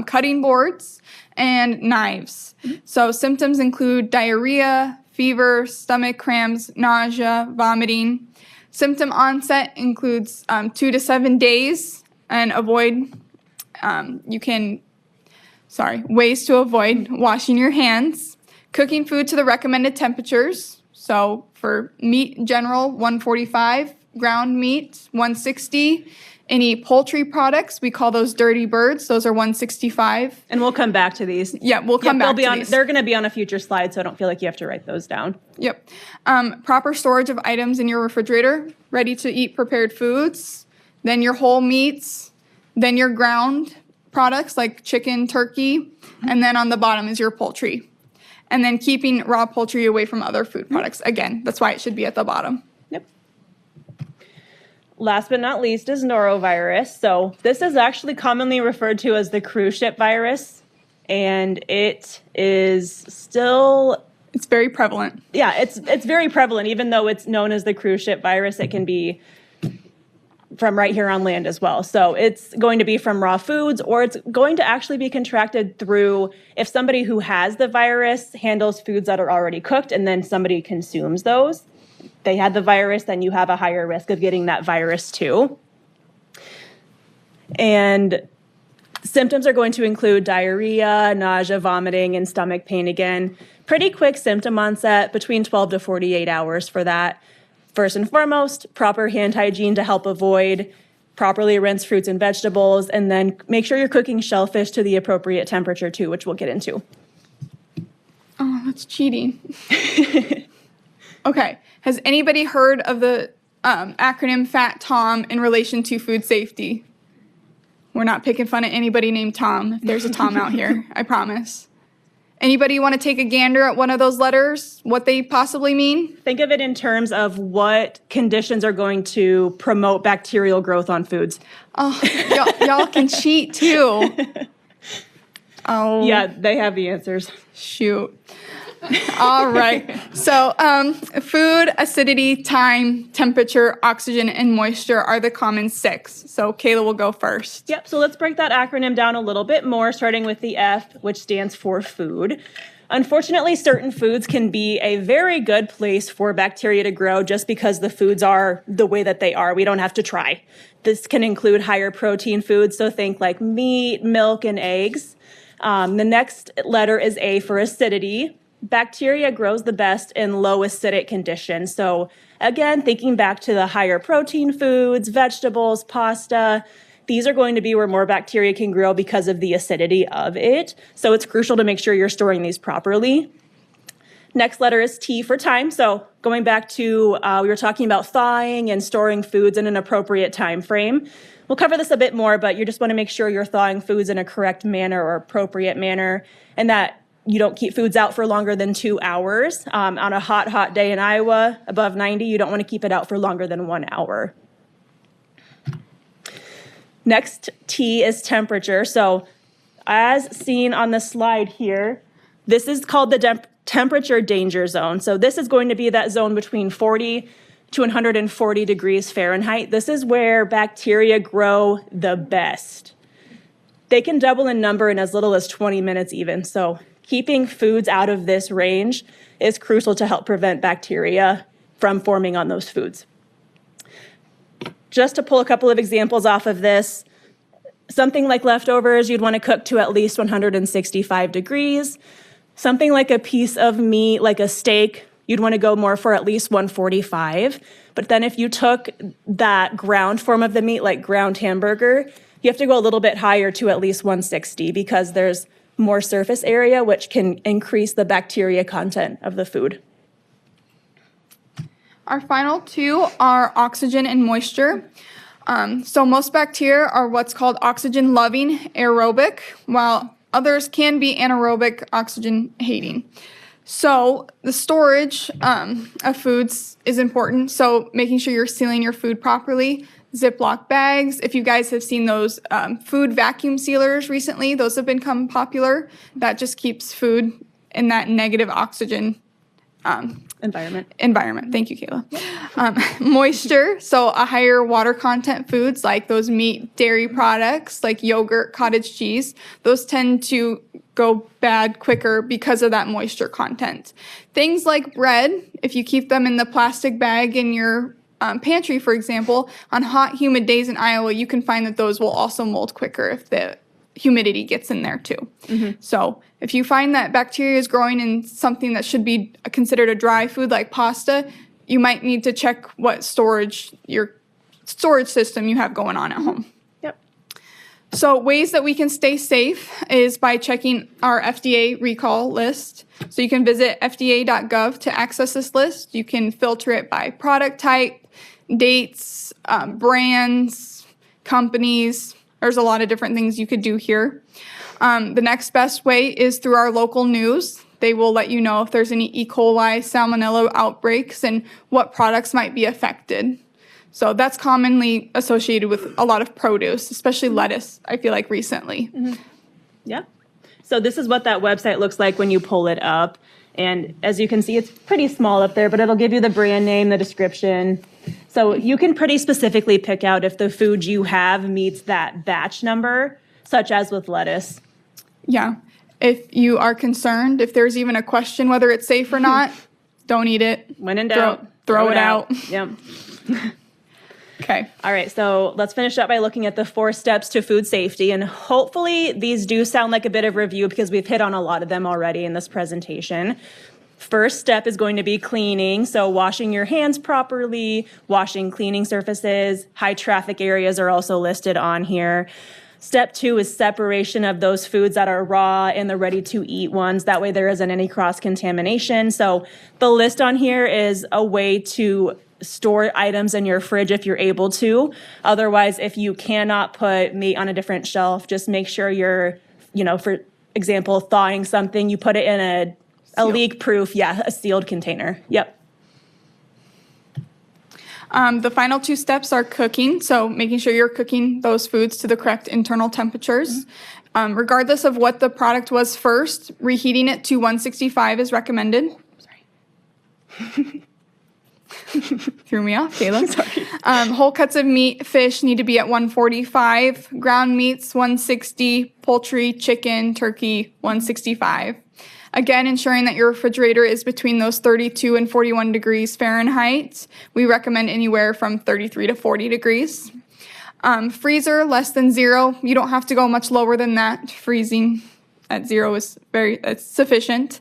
cutting boards, and knives. So symptoms include diarrhea, fever, stomach cramps, nausea, vomiting. Symptom onset includes 2 to 7 days, and ways to avoid: washing your hands, cooking food to the recommended temperatures. So for meat in general, 145, ground meat, 160. Any poultry products, we call those dirty birds. Those are 165. And we'll come back to these. Yeah, we'll come back to these. They're going to be on a future slide, so I don't feel like you have to write those down. Yep. Proper storage of items in your refrigerator, ready to eat prepared foods, then your whole meats, then your ground products like chicken, turkey, and then on the bottom is your poultry. And then keeping raw poultry away from other food products. Again, that's why it should be at the bottom. Yep. Last but not least is norovirus. So this is actually commonly referred to as the cruise ship virus, and it is still It's very prevalent. Yeah, it's very prevalent. Even though it's known as the cruise ship virus, it can be from right here on land as well. So it's going to be from raw foods, or it's going to actually be contracted through if somebody who has the virus handles foods that are already cooked and then somebody consumes those. They had the virus, then you have a higher risk of getting that virus too. And symptoms are going to include diarrhea, nausea, vomiting, and stomach pain again. Pretty quick symptom onset, between 12 to 48 hours for that. First and foremost, proper hand hygiene to help avoid, properly rinse fruits and vegetables, and then make sure you're cooking shellfish to the appropriate temperature too, which we'll get into. Oh, that's cheating. Okay, has anybody heard of the acronym FAT TOM in relation to food safety? We're not picking fun at anybody named Tom, if there's a Tom out here, I promise. Anybody want to take a gander at one of those letters, what they possibly mean? Think of it in terms of what conditions are going to promote bacterial growth on foods. Oh, y'all can cheat too. Oh. Yeah, they have the answers. Shoot. All right. So food, acidity, time, temperature, oxygen, and moisture are the common 6. So Kayla will go first. Yep, so let's break that acronym down a little bit more, starting with the F, which stands for food. Unfortunately, certain foods can be a very good place for bacteria to grow just because the foods are the way that they are. We don't have to try. This can include higher protein foods, so think like meat, milk, and eggs. The next letter is A for acidity. Bacteria grows the best in low acidic conditions. So again, thinking back to the higher protein foods, vegetables, pasta, these are going to be where more bacteria can grow because of the acidity of it. So it's crucial to make sure you're storing these properly. Next letter is T for time. So going back to, we were talking about thawing and storing foods in an appropriate time frame. We'll cover this a bit more, but you just want to make sure you're thawing foods in a correct manner or appropriate manner, and that you don't keep foods out for longer than 2 hours. On a hot day in Iowa, above 90, you don't want to keep it out for longer than 1 hour. Next, T is temperature. So as seen on the slide here, this is called the temperature danger zone. So this is going to be that zone between 40 to 140 degrees Fahrenheit. This is where bacteria grow the best. They can double in number in as little as 20 minutes even. So keeping foods out of this range is crucial to help prevent bacteria from forming on those foods. Just to pull a couple of examples off of this, something like leftovers, you'd want to cook to at least 165 degrees. Something like a piece of meat, like a steak, you'd want to go more for at least 145. But then if you took that ground form of the meat, like ground hamburger, you have to go a little bit higher to at least 160 because there's more surface area, which can increase the bacteria content of the food. Our final 2 are oxygen and moisture. So most bacteria are what's called oxygen-loving aerobic, while others can be anaerobic oxygen-hating. So the storage of foods is important. So making sure you're sealing your food properly. Ziploc bags. If you guys have seen those food vacuum sealers recently, those have become popular. That just keeps food in that negative oxygen environment. Thank you, Kayla. Moisture. So a higher water content foods like those meat, dairy products like yogurt, cottage cheese, those tend to go bad quicker because of that moisture content. Things like bread, if you keep them in the plastic bag in your pantry, for example, on hot, humid days in Iowa, you can find that those will also mold quicker if the humidity gets in there too. Mm-hmm. So if you find that bacteria is growing in something that should be considered a dry food like pasta, you might need to check what your storage system you have going on at home. Yep. So ways that we can stay safe is by checking our FDA recall list. So you can visit fda.gov to access this list. You can filter it by product type, dates, brands, companies. There's a lot of different things you could do here. The next best way is through our local news. They will let you know if there's any E. coli, salmonella outbreaks, and what products might be affected. So that's commonly associated with a lot of produce, especially lettuce, I feel like recently. Mm-hmm. Yeah. So this is what that website looks like when you pull it up. And as you can see, it's pretty small up there, but it'll give you the brand name, the description. So you can pretty specifically pick out if the food you have meets that batch number, such as with lettuce. Yeah. If you are concerned, if there's even a question whether it's safe or not, don't eat it. When in doubt, throw it out. Yep. Okay. All right, so let's finish up by looking at the 4 steps to food safety. And hopefully these do sound like a bit of review because we've hit on a lot of them already in this presentation. First step is going to be cleaning. So washing your hands properly, washing cleaning surfaces. High traffic areas are also listed on here. Step 2 is separation of those foods that are raw and the ready to eat ones. That way there isn't any cross contamination. So the list on here is a way to store items in your fridge if you're able to. Otherwise, if you cannot put meat on a different shelf, just make sure you're, for example, thawing something, you put it in a leak-proof, a sealed container. Yep. The final 2 steps are cooking, so making sure you're cooking those foods to the correct internal temperatures. Regardless of what the product was first, reheating it to 165 is recommended. Sorry. Threw me off, Kayla. Sorry. Whole cuts of meat, fish need to be at 145, ground meats 160, poultry, chicken, turkey 165. Again, ensuring that your refrigerator is between those 32 and 41 degrees Fahrenheit. We recommend anywhere from 33 to 40 degrees. Freezer, less than 0. You don't have to go much lower than that. Freezing at 0 is it's sufficient.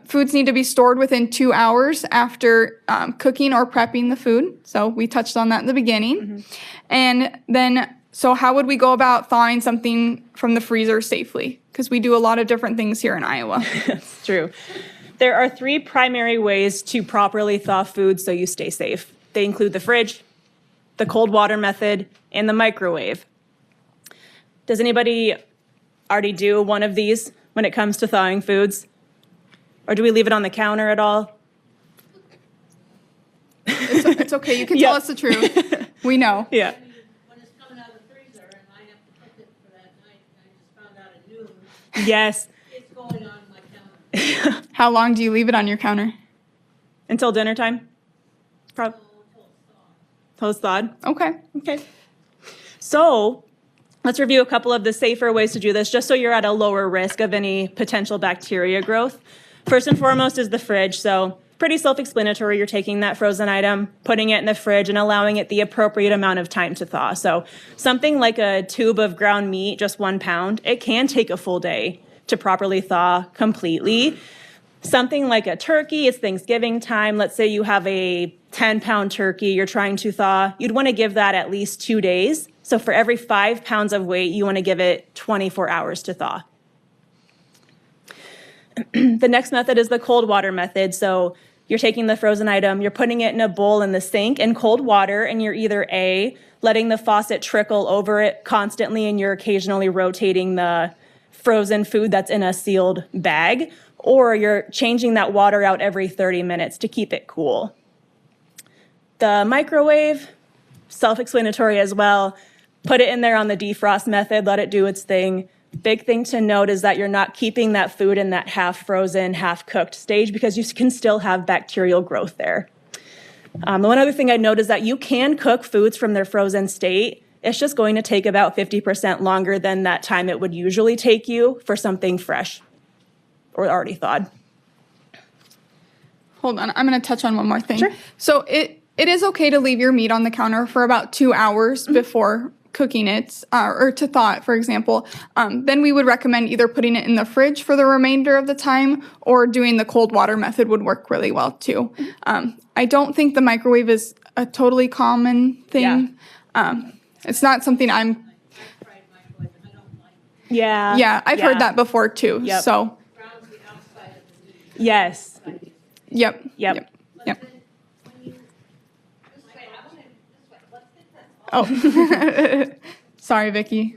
Foods need to be stored within 2 hours after cooking or prepping the food. So we touched on that in the beginning. And then, so how would we go about thawing something from the freezer safely? Because we do a lot of different things here in Iowa. That's true. There are 3 primary ways to properly thaw food so you stay safe. They include the fridge, the cold water method, and the microwave. Does anybody already do one of these when it comes to thawing foods? Or do we leave it on the counter at all? It's okay. You can tell us the truth. We know. Yeah. When it's coming out of the freezer and I have to cook it for that night, and I just found out at noon, Yes. it's going on my counter. How long do you leave it on your counter? Until dinner time? Till it's thawed. Okay. Okay. So let's review a couple of the safer ways to do this, just so you're at a lower risk of any potential bacteria growth. First and foremost is the fridge. So pretty self-explanatory. You're taking that frozen item, putting it in the fridge, and allowing it the appropriate amount of time to thaw. So something like a tube of ground meat, just 1 pound, it can take a full day to properly thaw completely. Something like a turkey, it's Thanksgiving time. Let's say you have a 10-pound turkey you're trying to thaw. You'd want to give that at least 2 days. So for every 5 pounds of weight, you want to give it 24 hours to thaw. The next method is the cold water method. So you're taking the frozen item, you're putting it in a bowl in the sink in cold water, and you're either A, letting the faucet trickle over it constantly, and you're occasionally rotating the frozen food that's in a sealed bag, or you're changing that water out every 30 minutes to keep it cool. The microwave, self-explanatory as well. Put it in there on the defrost method, let it do its thing. Big thing to note is that you're not keeping that food in that half frozen, half cooked stage because you can still have bacterial growth there. One other thing I'd note is that you can cook foods from their frozen state. It's just going to take about 50% longer than that time it would usually take you for something fresh or already thawed. Hold on, I'm going to touch on one more thing. Sure. So it is okay to leave your meat on the counter for about 2 hours before cooking it, or to thaw it, for example. Then we would recommend either putting it in the fridge for the remainder of the time or doing the cold water method would work really well too. I don't think the microwave is a totally common thing. It's not something I'm... I tried microwave and I don't like it. Yeah. I've heard that before too. Yep. So, Brown's the outside of the meat. Yes. yep. Yep. Yep. When you, this way, I want it this way, let's get this. Oh, sorry, Vicki.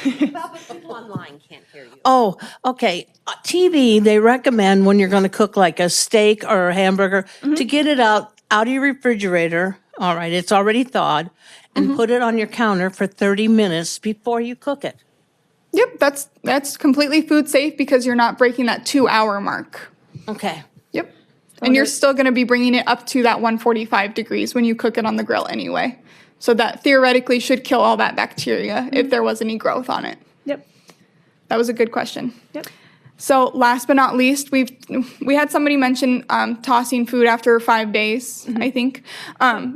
People online can't hear you. Oh, okay. TV, they recommend when you're going to cook like a steak or a hamburger to get it out of your refrigerator. All right, it's already thawed, and put it on your counter for 30 minutes before you cook it. Yep, that's completely food safe because you're not breaking that 2 hour mark. Okay. Yep. And you're still going to be bringing it up to that 145 degrees when you cook it on the grill anyway. So that theoretically should kill all that bacteria if there was any growth on it. Yep. That was a good question. Yep. So last but not least, we had somebody mention tossing food after 5 days, I think.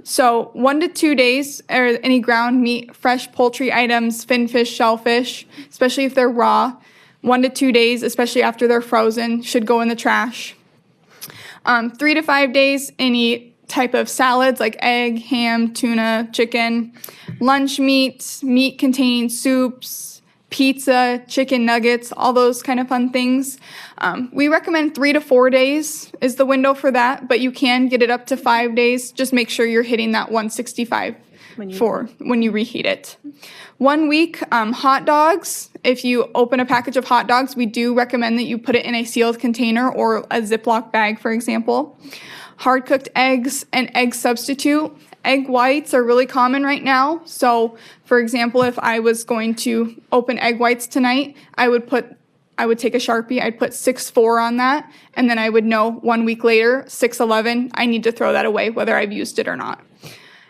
So 1 to 2 days, or any ground meat, fresh poultry items, fin fish, shellfish, especially if they're raw. 1 to 2 days, especially after they're frozen, should go in the trash. 3 to 5 days, any type of salads like egg, ham, tuna, chicken, lunch meat, meat containing soups, pizza, chicken nuggets, all those kind of fun things. We recommend 3 to 4 days is the window for that, but you can get it up to 5 days. Just make sure you're hitting that 165 when you reheat it. 1 week, hot dogs. If you open a package of hot dogs, we do recommend that you put it in a sealed container or a Ziploc bag, for example. Hard-cooked eggs and egg substitute. Egg whites are really common right now. So, for example, if I was going to open egg whites tonight, I would take a Sharpie, I'd put 6-4 on that, and then I would know 1 week later, 6-11, I need to throw that away, whether I've used it or not.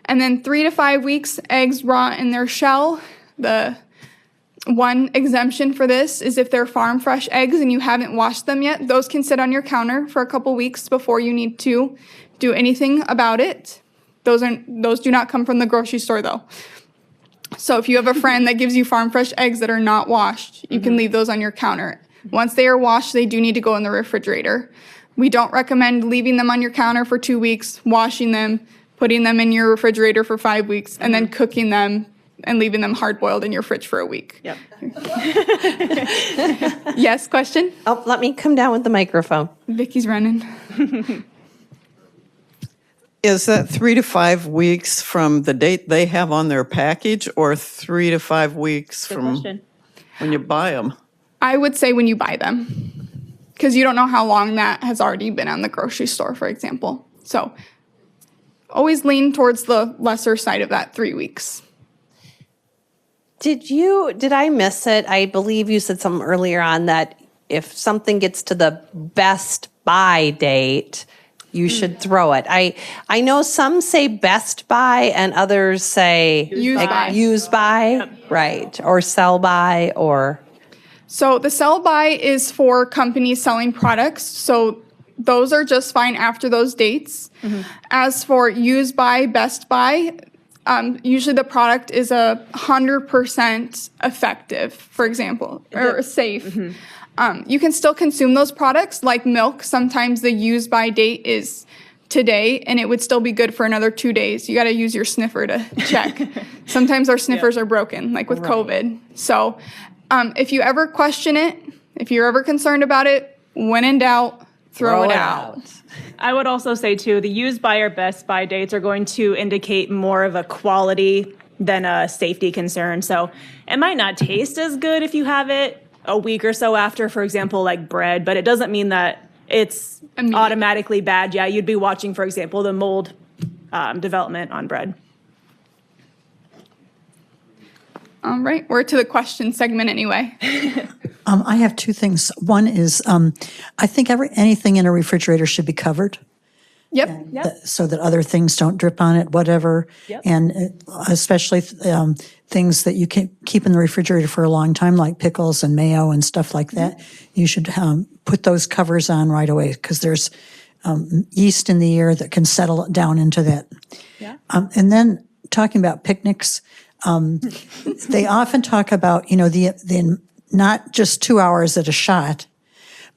And then 3 to 5 weeks, eggs raw in their shell. The one exemption for this is if they're farm fresh eggs and you haven't washed them yet, those can sit on your counter for a couple weeks before you need to do anything about it. Those do not come from the grocery store though. So if you have a friend that gives you farm fresh eggs that are not washed, you can leave those on your counter. Once they are washed, they do need to go in the refrigerator. We don't recommend leaving them on your counter for 2 weeks, washing them, putting them in your refrigerator for 5 weeks, and then cooking them and leaving them hard-boiled in your fridge for a week. Yep. Yes, question? Oh, let me come down with the microphone. Vicky's running. Is that 3 to 5 weeks from the date they have on their package, or 3 to 5 weeks from when you buy them? I would say when you buy them, because you don't know how long that has already been on the grocery store, for example. So always lean towards the lesser side of that 3 weeks. Did I miss it? I believe you said something earlier on that if something gets to the best buy date, you should throw it. I know some say best buy and others say use by, right, or sell by, or. So the sell by is for companies selling products. So those are just fine after those dates. As for use by, best buy, usually the product is 100% effective, for example, or safe. You can still consume those products like milk. Sometimes the use by date is today and it would still be good for another 2 days. You got to use your sniffer to check. Sometimes our sniffers are broken, like with COVID. So if you ever question it, if you're ever concerned about it, when in doubt, throw it out. I would also say, too, the use by or best by dates are going to indicate more of a quality than a safety concern. So it might not taste as good if you have it a week or so after, for example, like bread, but it doesn't mean that it's automatically bad. Yeah, you'd be watching, for example, the mold development on bread. All right, we're to the question segment anyway. I have two things. One is I think anything in a refrigerator should be covered. Yep. So that other things don't drip on it, whatever. And especially things that you can keep in the refrigerator for a long time, like pickles and mayo and stuff like that. You should put those covers on right away because there's yeast in the air that can settle down into that. And then talking about picnics, they often talk about, the not just 2 hours at a shot,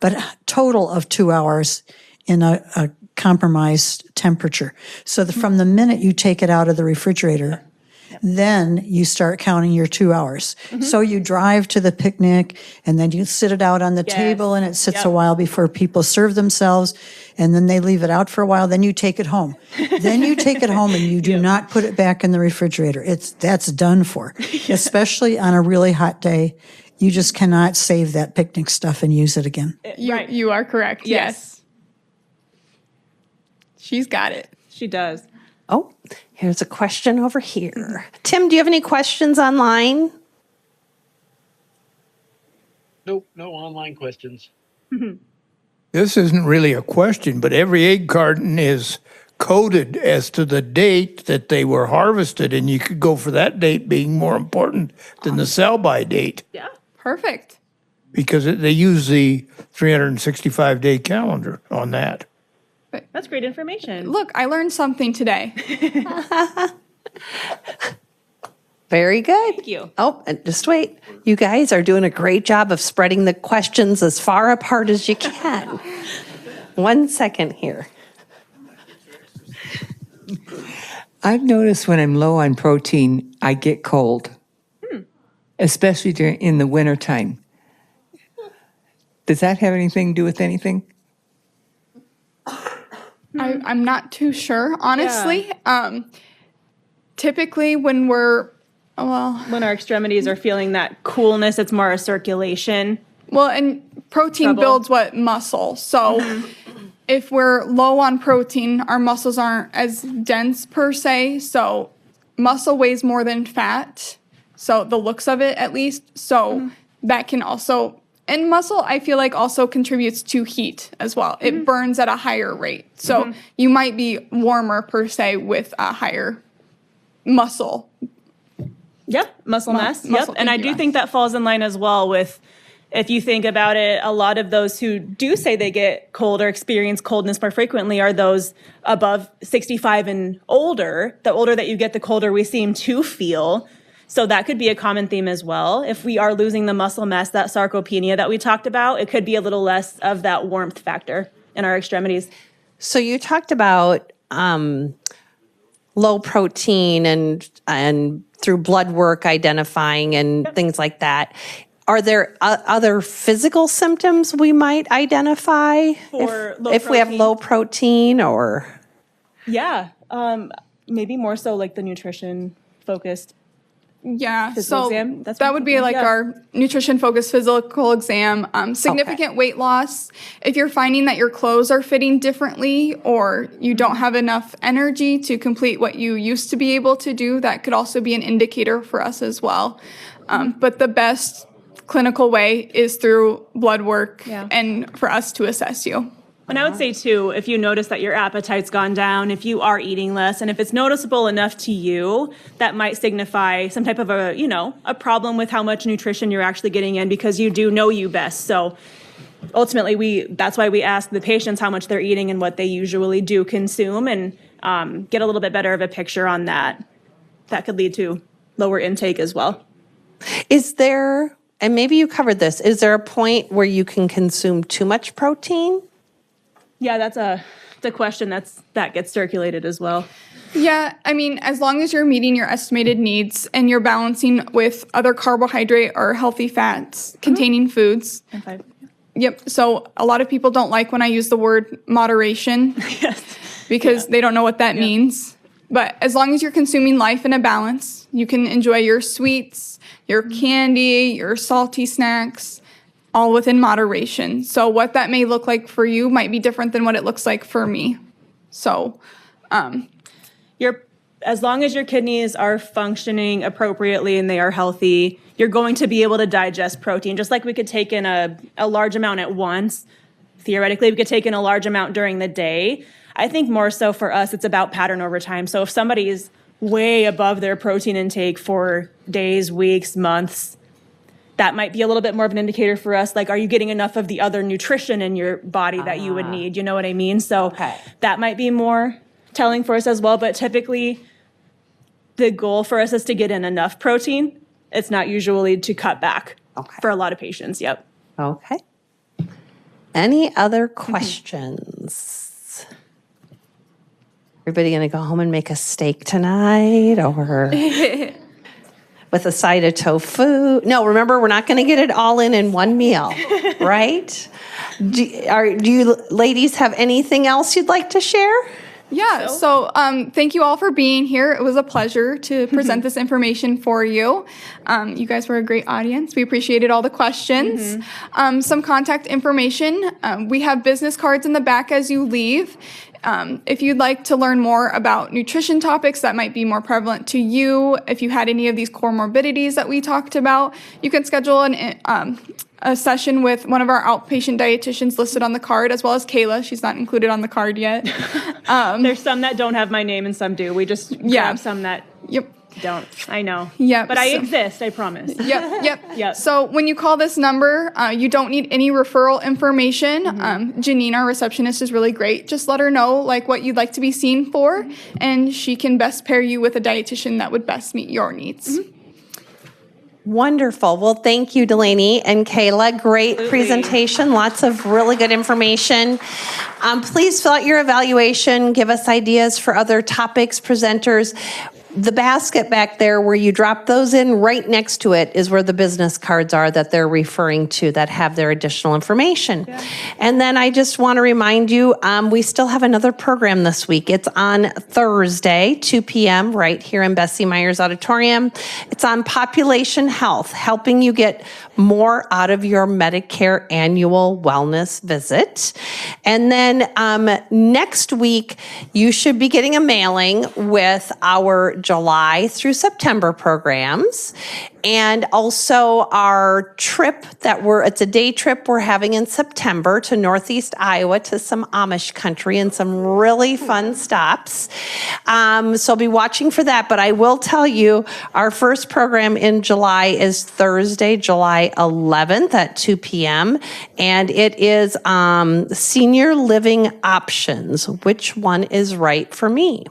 but a total of 2 hours in a compromised temperature. So from the minute you take it out of the refrigerator, then you start counting your 2 hours. So you drive to the picnic and then you sit it out on the table and it sits a while before people serve themselves and then they leave it out for a while. Then you take it home. Then you take it home and you do not put it back in the refrigerator. That's done for, especially on a really hot day. You just cannot save that picnic stuff and use it again. You are correct. Yes. She's got it. She does. Oh, here's a question over here. Tim, do you have any questions online? Nope, no online questions. This isn't really a question, but every egg carton is coded as to the date that they were harvested, and you could go for that date being more important than the sell-by date, Yeah. Perfect. because they use the 365-day calendar on that. That's great information. Look, I learned something today. Very good. Thank you. Oh, and just wait. You guys are doing a great job of spreading the questions as far apart as you can. 1 second here. I've noticed when I'm low on protein, I get cold, especially in the wintertime. Does that have anything to do with anything? I'm not too sure, honestly. Typically, when we're, when our extremities are feeling that coolness, it's more a circulation. well, and protein Trouble. builds what muscle. So if we're low on protein, our muscles aren't as dense per se. So muscle weighs more than fat. So the looks of it, at least. So that can also, and muscle, I feel like also contributes to heat as well. It burns at a higher rate. So you might be warmer per se with a higher muscle. Yep, muscle mass. muscle, Yep, and I thank do you. think that falls in line as well with, if you think about it, a lot of those who do say they get cold or experience coldness more frequently are those above 65 and older. The older that you get, the colder we seem to feel. So that could be a common theme as well. If we are losing the muscle mass, that sarcopenia that we talked about, it could be a little less of that warmth factor in our extremities. So you talked about low protein and through blood work identifying and things like that. Are there other physical symptoms we might identify For low if we have protein? low protein or? Yeah, maybe more so like the nutrition focused. Yeah, Physical so exam? That's that what would be I'm like thinking. our nutrition-focused physical exam. Significant weight loss. If you're finding that your clothes are fitting differently or you don't have enough energy to complete what you used to be able to do, that could also be an indicator for us as well. But the best clinical way is through blood work and for us to assess you. And I would say too, if you notice that your appetite's gone down, if you are eating less, and if it's noticeable enough to you, that might signify some type of a problem with how much nutrition you're actually getting in, because you do know you best. So ultimately, that's why we ask the patients how much they're eating and what they usually do consume, and get a little bit better of a picture on that. That could lead to lower intake as well. Is there, and maybe you covered this, is there a point where you can consume too much protein? Yeah, that's the question that gets circulated as well. Yeah, I mean, as long as you're meeting your estimated needs and you're balancing with other carbohydrate or healthy fats containing foods. Yep. So a lot of people don't like when I use the word moderation because they don't know what that means. But as long as you're consuming life in a balance, you can enjoy your sweets, your candy, your salty snacks, all within moderation. So what that may look like for you might be different than what it looks like for me. So, as long as your kidneys are functioning appropriately and they are healthy, you're going to be able to digest protein. Just like we could take in a large amount at once, theoretically, we could take in a large amount during the day. I think more so for us, it's about pattern over time. So if somebody is way above their protein intake for days, weeks, months, that might be a little bit more of an indicator for us. Like, are you getting enough of the other nutrition in your body that you would need? You know what I mean? So that might be more telling for us as well. But typically, the goal for us is to get in enough protein. It's not usually to cut back for a lot of patients. Yep. Okay. Any other questions? Everybody going to go home and make a steak tonight or with a side of tofu? No, remember, we're not going to get it all in one meal, right? Do you ladies have anything else you'd like to share? Yeah, so thank you all for being here. It was a pleasure to present this information for you. You guys were a great audience. We appreciated all the questions. Some contact information. We have business cards in the back as you leave. If you'd like to learn more about nutrition topics that might be more prevalent to you, if you had any of these comorbidities that we talked about, you can schedule a session with one of our outpatient dietitians listed on the card, as well as Kayla. She's not included on the card yet. There's some that don't have my name and some do. We just grab some that don't. I know. Yep. But I exist, I promise. Yep. So when you call this number, you don't need any referral information. Janine, our receptionist, is really great. Just let her know like what you'd like to be seen for, and she can best pair you with a dietitian that would best meet your needs. Wonderful. Well, thank you, Delaney and Kayla. Great presentation. Lots of really good information. Please fill out your evaluation. Give us ideas for other topics, presenters. The basket back there where you drop those in, right next to it is where the business cards are that they're referring to that have their additional information. And then I just want to remind you, we still have another program this week. It's on Thursday, 2 p.m. right here in Bessie Myers Auditorium. It's on population health, helping you get more out of your Medicare annual wellness visit. And then next week, you should be getting a mailing with our July through September programs, and also our trip it's a day trip we're having in September to Northeast Iowa to some Amish country and some really fun stops. So be watching for that, but I will tell you our first program in July is Thursday, July 11th at 2 p.m. and it is senior living options. Which one is right for me?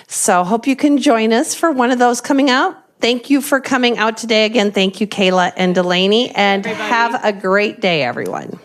So hope you can join us for one of those coming out. Thank you for coming out today. Again, thank you, Kayla and Delaney, and have a great day, everyone.